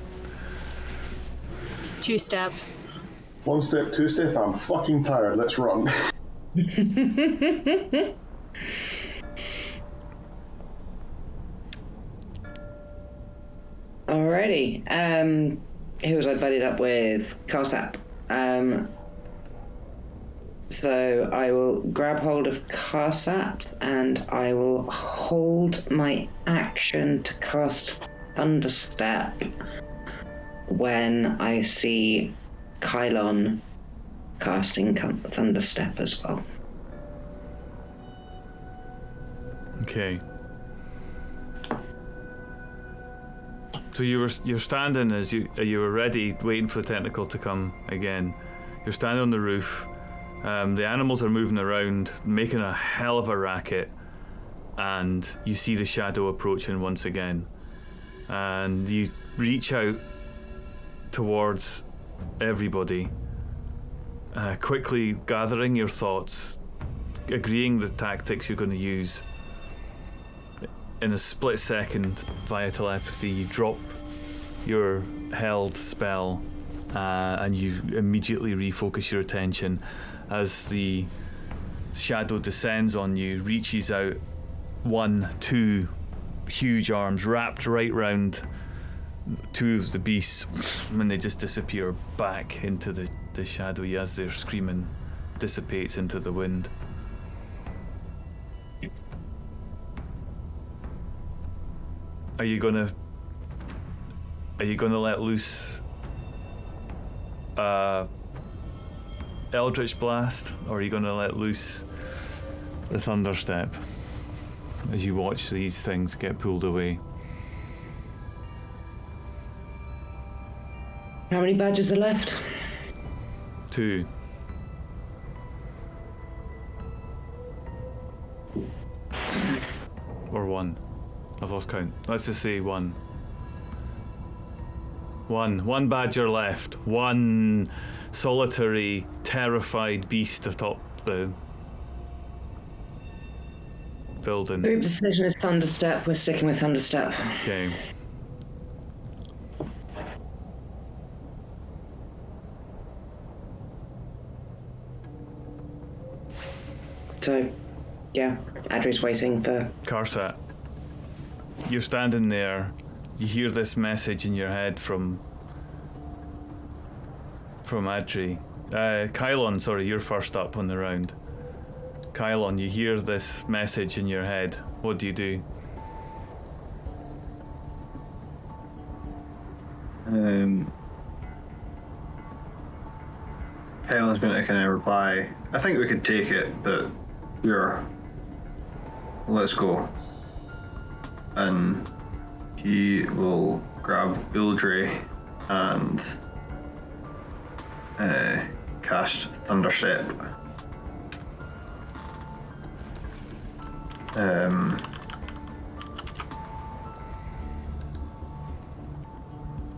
2-step. 1 step, 2 step, I'm fucking tired, let's run. Alrighty. Who was I buddied up with? Carsat. So I will grab hold of Carsat and I will hold my action to cast Thunderstep when I see Kylon casting Thunderstep as well. okay. So you're standing as you were ready, waiting for the tentacle to come again. You're standing on the roof. The animals are moving around, making a hell of a racket, and you see the shadow approaching once again. And you reach out towards everybody, quickly gathering your thoughts, agreeing the tactics you're going to use. In a split second, via telepathy, you drop your held spell and you immediately refocus your attention as the shadow descends on you, reaches out 2 huge arms wrapped right round 2 of the beasts, and they just disappear back into the shadow as their screaming dissipates into the wind. Are you gonna let loose Eldritch Blast, or are you gonna let loose the Thunderstep as you watch these things get pulled away? How many badges are left? 2. Or 1. I've lost count. Let's just say 1. 1 badger left. 1 solitary, terrified beast atop the building. Group decision is Thunderstep. We're sticking with Thunderstep. Okay. So, yeah, Adri's waiting for... Karsat, you're standing there. You hear this message in your head from Adri. Kylon, sorry, you're first up on the round. Kylon, you hear this message in your head. What do you do? Kylon's going to kind of reply, I think we could take it, but sure, let's go. And he will grab Ildre and cast Thunderstep.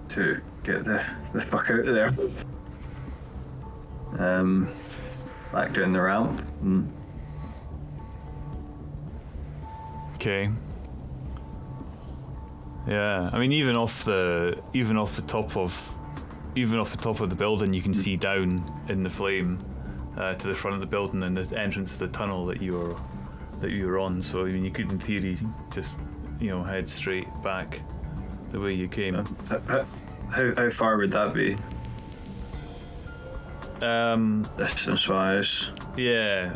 To get the fuck out of there. Back down the ramp. Okay. Yeah, I mean, even off the top of the building, you can see down in the flame to the front of the building and the entrance to the tunnel that you were on. So I mean, you could, in theory, just head straight back the way you came. How far would that be? Distance-wise. Yeah,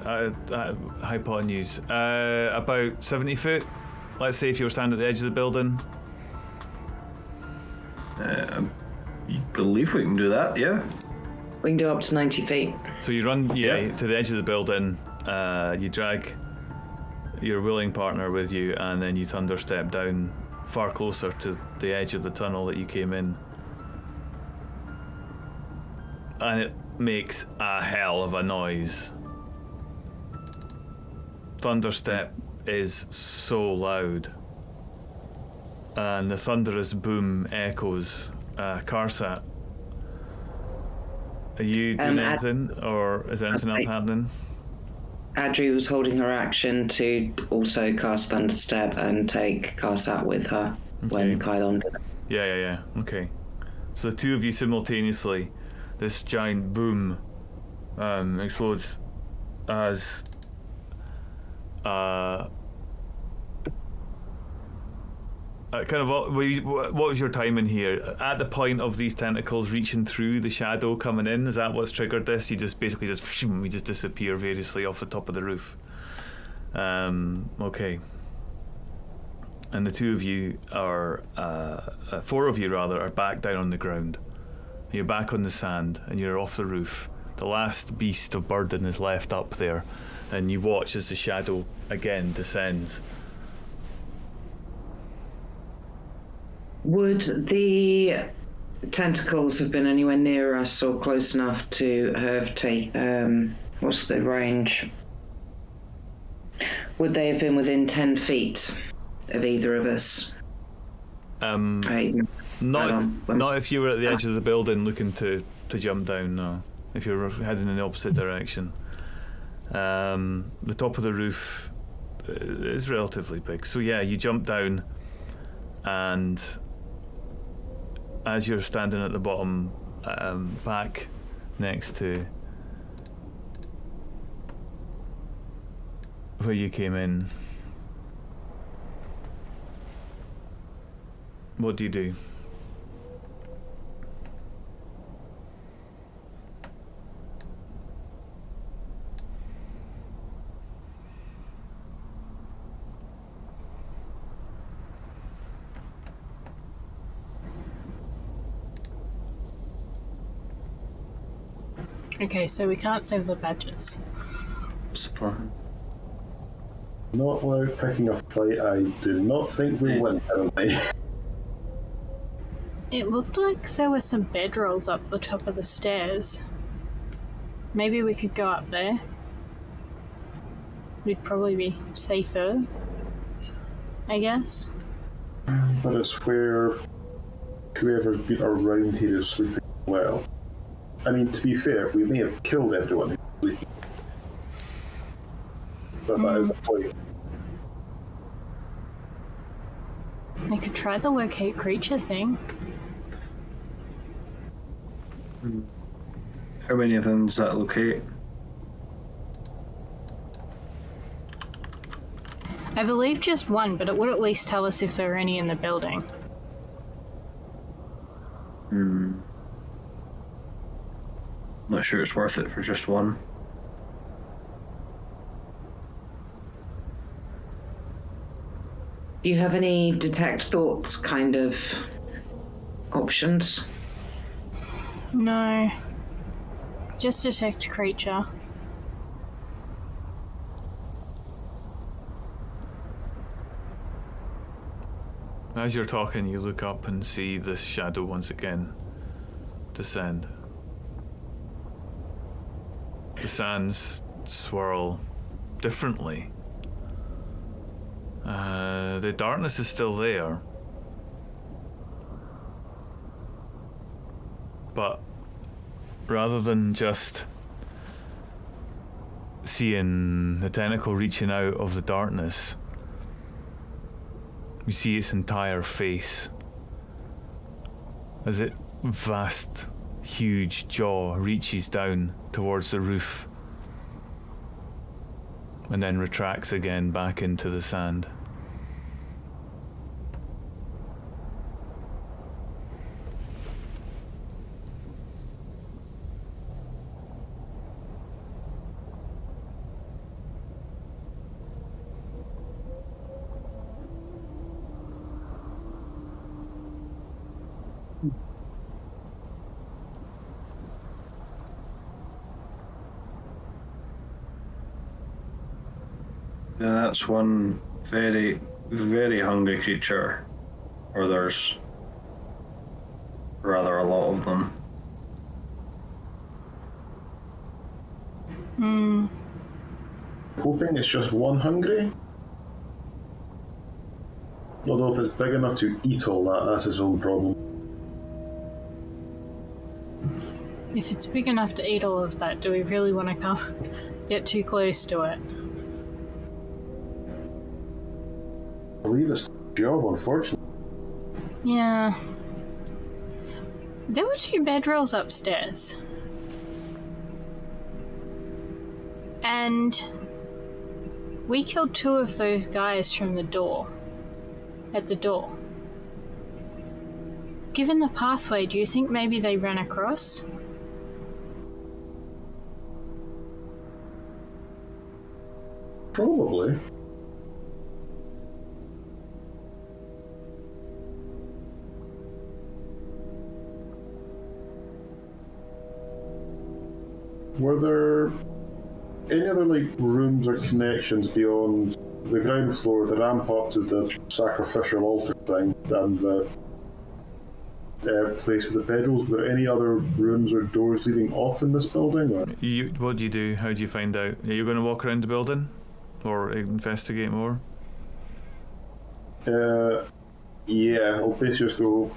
hypotenuse. About 70 foot. Let's say if you were standing at the edge of the building. I believe we can do that, yeah. We can do up to 90 feet. So you run, to the edge of the building. You drag your willing partner with you, and then you thunderstep down far closer to the edge of the tunnel that you came in. And it makes a hell of a noise. Thunderstep is so loud, and the thunderous boom echoes. Karsat, are you doing anything, or is anything else happening? Adri was holding her action to also cast Thunderstep and take Karsat with her when Kylon did it. Yeah. Okay. So the two of you simultaneously, this giant boom explodes as what was your timing here? At the point of these tentacles reaching through the shadow coming in, is that what's triggered this? You just basically we just disappear variously off the top of the roof. Okay. And the two of you are, 4 of you rather, are back down on the ground. You're back on the sand and you're off the roof. The last beast of burden is left up there, and you watch as the shadow again descends. Would the tentacles have been anywhere near us or close enough to have what's the range? Would they have been within 10 feet of either of us? Not if you were at the edge of the building looking to jump down, no. If you were heading in the opposite direction. The top of the roof is relatively big. So yeah, you jump down, and as you're standing at the bottom, back next to where you came in, what do you do? Okay, so we can't save the badges. What's the plan? Not without picking a fight. I do not think we'll win, currently. It looked like there were some bedrolls up the top of the stairs. Maybe we could go up there. We'd probably be safer, I guess. But it's where whoever's been around here is sleeping well. I mean, to be fair, we may have killed everyone who's sleeping. But that is the point. I could try the locate creature thing. How many of them does that locate? I believe just one, but it would at least tell us if there are any in the building. Not sure it's worth it for just one. Do you have any detect thoughts kind of options? No. Just detect creature. As you're talking, you look up and see this shadow once again descend. The sands swirl differently. The darkness is still there, but rather than just seeing the tentacle reaching out of the darkness, you see its entire face as its vast, huge jaw reaches down towards the roof and then retracts again back into the sand. Yeah, that's one very, very hungry creature. Or there's rather a lot of them. Hoping it's just one hungry. Although if it's big enough to eat all that, that's its own problem. If it's big enough to eat all of that, do we really want to get too close to it? I believe it's the job, unfortunately. Yeah. There were 2 bedrolls upstairs. And we killed 2 of those guys from the door. At the door. Given the pathway, do you think maybe they ran across? Probably. Were there any other rooms or connections beyond the ground floor, the ramp up to the sacrificial altar thing, and the place with the bedrolls. Were there any other rooms or doors leading off in this building? Or? What do you do? How do you find out? Are you going to walk around the building or investigate more? Yeah, I'll basically just go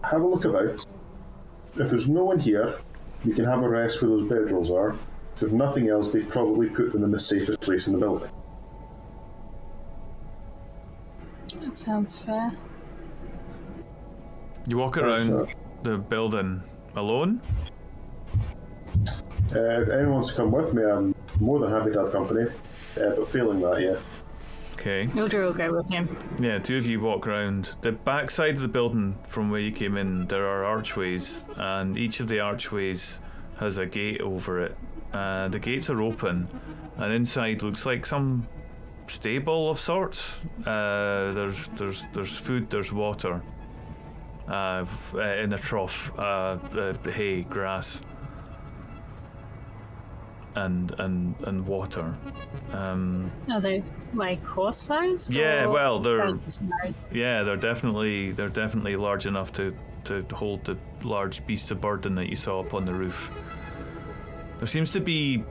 have a look about. If there's no one here, you can have a rest where those bedrolls are. So if nothing else, they probably put them in the safest place in the building. That sounds fair. You walk around the building alone? If anyone wants to come with me, I'm more than happy to have company. But failing that, yeah. Okay. Mildred will go with him. Yeah, two of you walk around. The back side of the building from where you came in, there are archways, and each of the archways has a gate over it. The gates are open, and inside looks like some stable of sorts. There's food, there's water in a trough, hay, grass, and water. Are they like horse-sized? Yeah, or well, they're sized? yeah, they're definitely large enough to hold the large beasts of burden that you saw up on the roof. There seems to be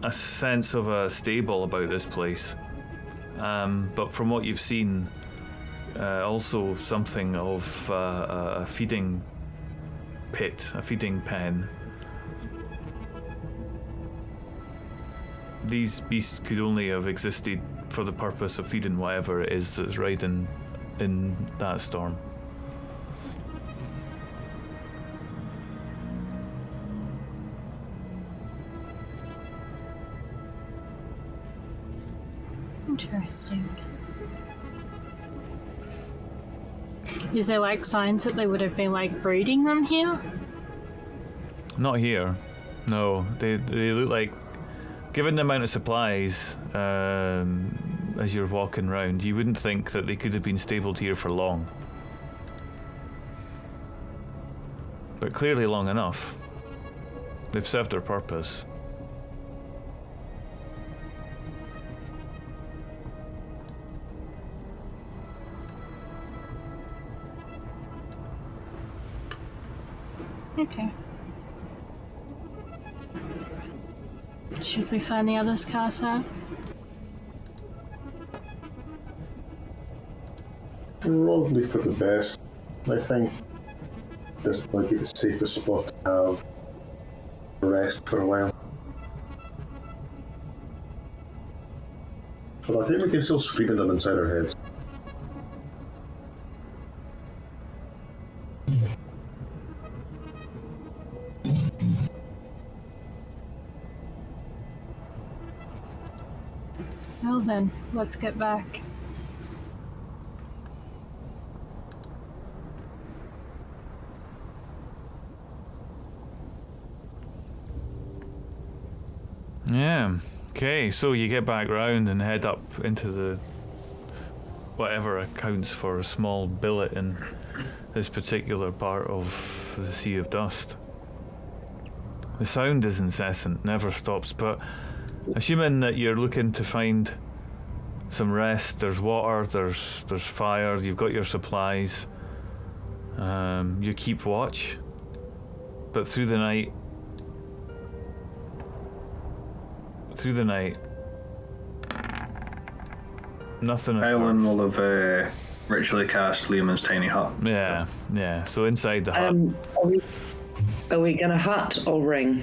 a sense of a stable about this place, but from what you've seen, also something of a feeding pit, a feeding pen. These beasts could only have existed for the purpose of feeding whatever it is that's riding in that storm. Interesting. Is there like signs that they would have been like breeding them here? Not here. No, they look like, given the amount of supplies as you're walking around, you wouldn't think that they could have been stabled here for long. But clearly long enough. They've served their purpose. Okay. Should we find the others' cars out? Probably for the best. I think this might be the safest spot to have a rest for a while. But I think we can still scream at them inside our heads. Well then, let's get back. Yeah. Okay, so you get back round and head up into the whatever accounts for a small billet in this particular part of the Sea of Dust. The sound is incessant, never stops, but assuming that you're looking to find some rest, there's water, there's fire, you've got your supplies, you keep watch, but through the night, nothing. Alan will have ritually cast Lehman's tiny hut. Yeah. So inside the hut. Are we gonna hut or ring?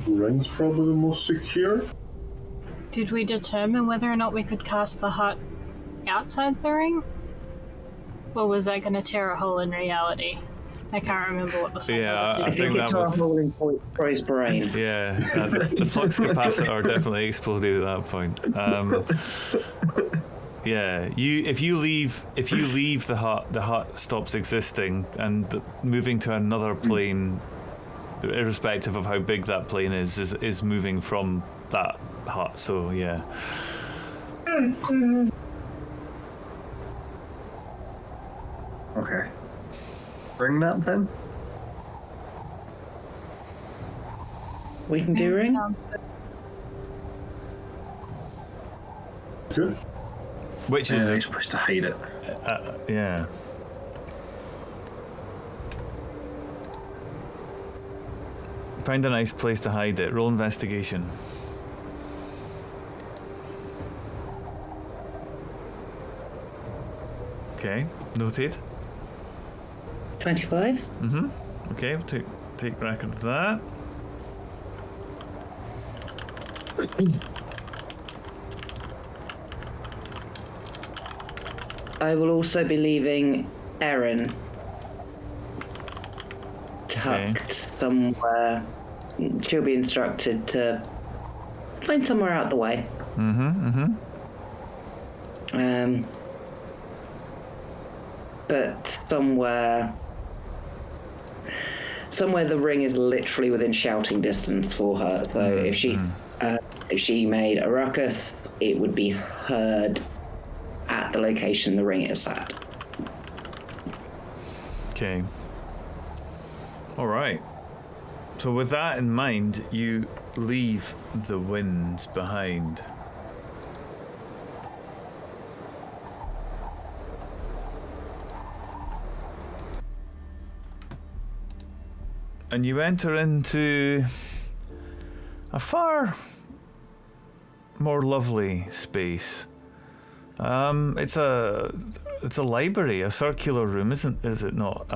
Ring's probably the most secure. Did we determine whether or not we could cast the hut outside the ring? Or was that going to tear a hole in reality? I can't remember what the song was. I think that was... hole in Troy's brain. Yeah, the flux capacitor definitely exploded at that point. Yeah, if you leave the hut stops existing, and moving to another plane, irrespective of how big that plane is moving from that hut. So yeah. Okay. Ring that then? We can do ring? Sounds good. Good. Which Yeah, is nice place to hide it. yeah. Find a nice place to hide it. Roll investigation. Okay, noted. 25. Okay, we'll take record of that. I will also be leaving Erin tucked somewhere. She'll be instructed to find somewhere out the way. But somewhere the ring is literally within shouting distance for her. So if she made a ruckus, it would be heard at the location the ring is at. Okay. All right. So with that in mind, you leave the winds behind. And you enter into a far more lovely space. It's a library, a circular room, is it not?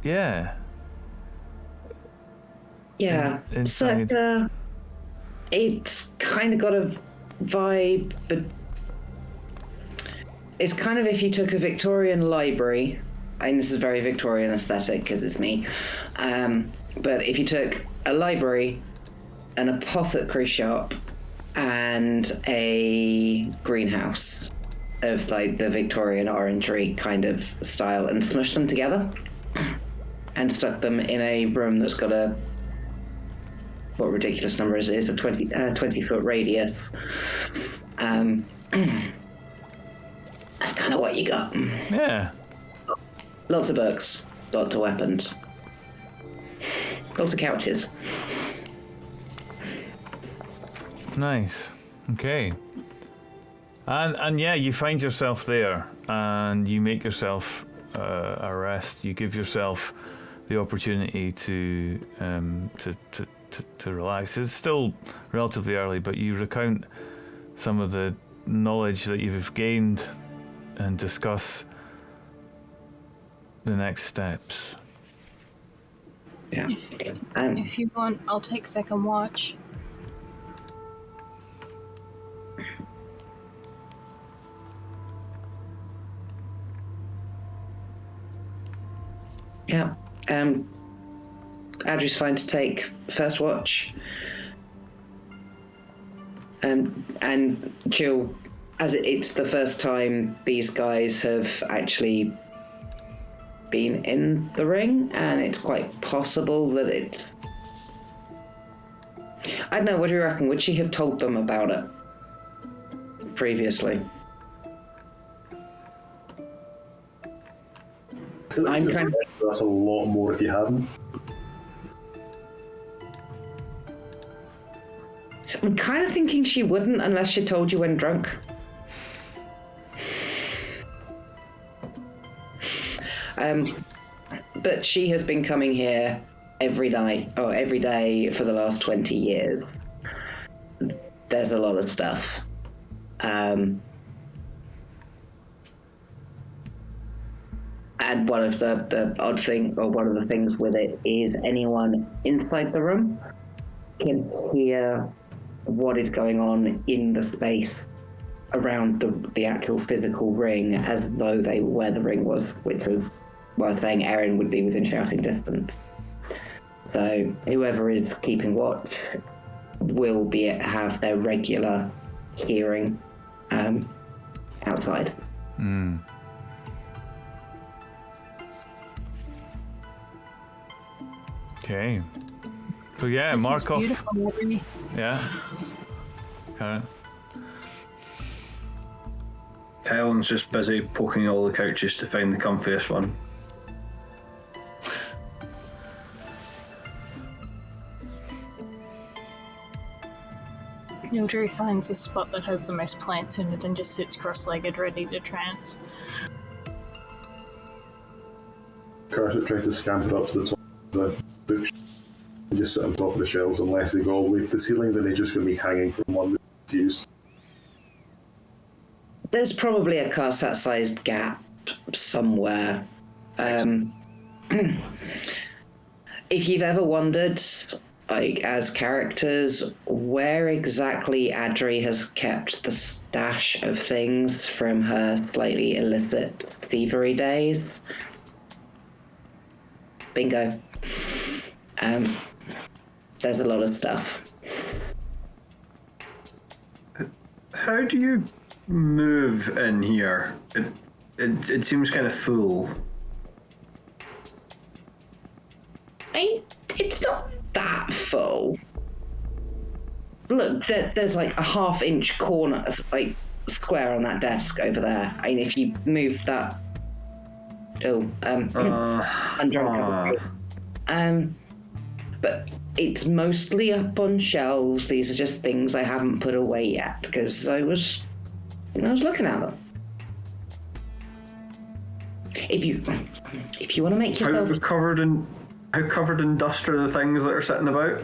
Yeah. Yeah. Inside. So it's kind of got a vibe, but it's kind of if you took a Victorian library, and this is very Victorian aesthetic because it's me, but if you took a library, an apothecary shop, and a greenhouse of like the Victorian orangery kind of style and smushed them together and stuck them in a room that's got a, what ridiculous number is it? A 20-foot radius. That's kind of what you got. Yeah. Lots of books, lots of weapons, lots of couches. Nice. Okay. And yeah, you find yourself there, and you make yourself a rest. You give yourself the opportunity to relax. It's still relatively early, but you recount some of the knowledge that you've gained and discuss the next steps. Yeah. If you want, I'll take second watch. Yeah. Andrew's fine to take first watch. And Jill, as it's the first time these guys have actually been in the ring, and it's quite possible that it... I don't know, what do you reckon? Would she have told them about it previously? I'm kind of... That's a lot more if you hadn't. I'm kind of thinking she wouldn't unless she told you when drunk. But she has been coming here every day for the last 20 years. There's a lot of stuff. And one of the odd thing, or one of the things with it, is anyone inside the room can hear what is going on in the space around the actual physical ring, as though they were where the ring was, which was, well, I was saying Erin would be within shouting distance. So whoever is keeping watch will have their regular hearing outside. Okay. So yeah, This mark is off. beautiful, really. Yeah. Karen. Helen's just busy poking all the couches to find the comfiest one. Ildry finds a spot that has the most plants in it and just sits cross-legged, ready to trance. Carter tries to scamper up to the top of the bookshelf and just sit on top of the shelves. Unless they go all the way to the ceiling, then they're just going to be hanging from one fuse. There's probably a Carsat-sized gap somewhere. If you've ever wondered, like, as characters, where exactly Adri has kept the stash of things from her slightly illicit thievery days, bingo. There's a lot of stuff. How do you move in here? It seems kind of full. It's not that full. Look, there's like a half-inch corner, like square on that desk over there. I mean, if you move that, I'm drunk. But it's mostly up on shelves. These are just things I haven't put away yet because I was looking at them. If you want to make yourself How covered in dust are the things that are sitting about?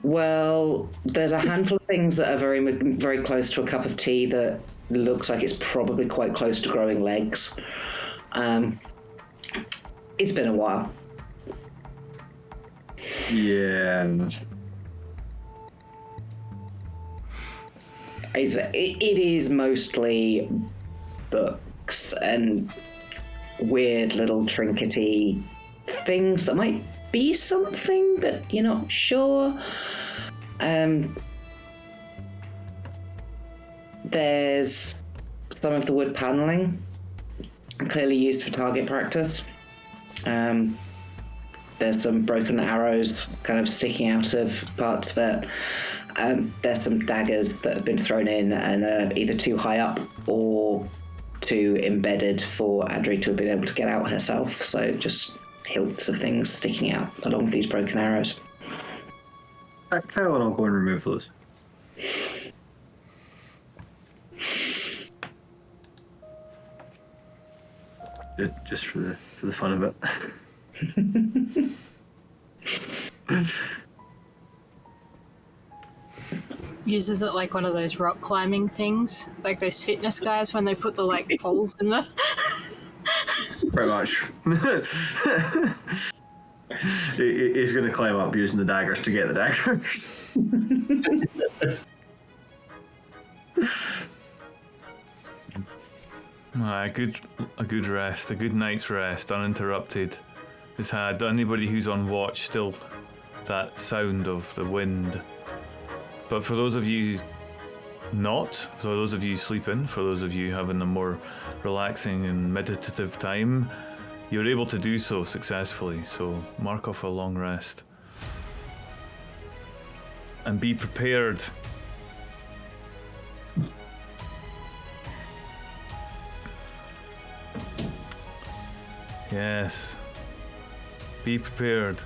Well, there's a handful of things that are very, very close to a cup of tea that looks like it's probably quite close to growing legs. It's been a while. Yeah. It is mostly books and weird little trinkety things that might be something, but you're not sure. There's some of the wood paneling, clearly used for target practice. There's some broken arrows kind of sticking out of parts that there's some daggers that have been thrown in and are either too high up or too embedded for Adri to have been able to get out herself. So just hilts of things sticking out along with these broken arrows. Kyle and I'll go and remove those. Just for the fun of it. Uses it like one of those rock climbing things, like those fitness guys when they put the like poles in the. Pretty much. He's going to climb up using the daggers to get the daggers. A good rest, a good night's rest, uninterrupted, has had anybody who's on watch still that sound of the wind. But for those of you not, for those of you sleeping, for those of you having a more relaxing and meditative time, you're able to do so successfully. So mark off a long rest. And be prepared. Yes. Be prepared.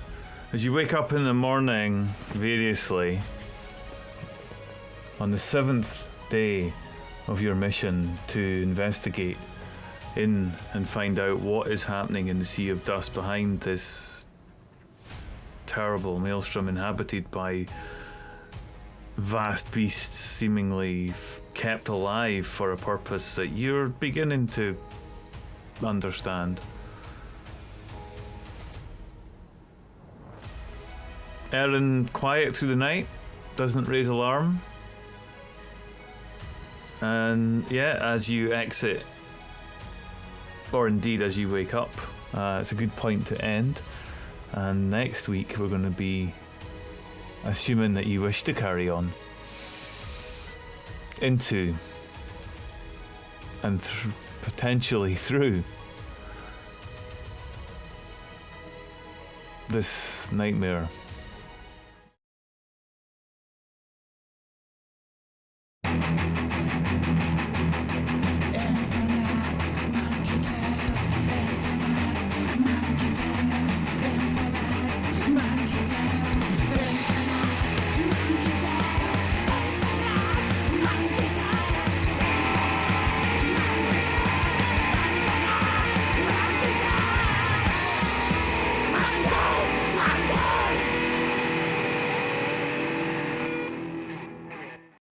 As you wake up in the morning, variously, on the 7th day of your mission to investigate in and find out what is happening in the sea of dust behind this terrible maelstrom inhabited by vast beasts seemingly kept alive for a purpose that you're beginning to understand. Erin, quiet through the night, doesn't raise alarm. And yeah, as you exit, or indeed as you wake up, it's a good point to end. And next week we're going to be, assuming that you wish to carry on, into and potentially through this nightmare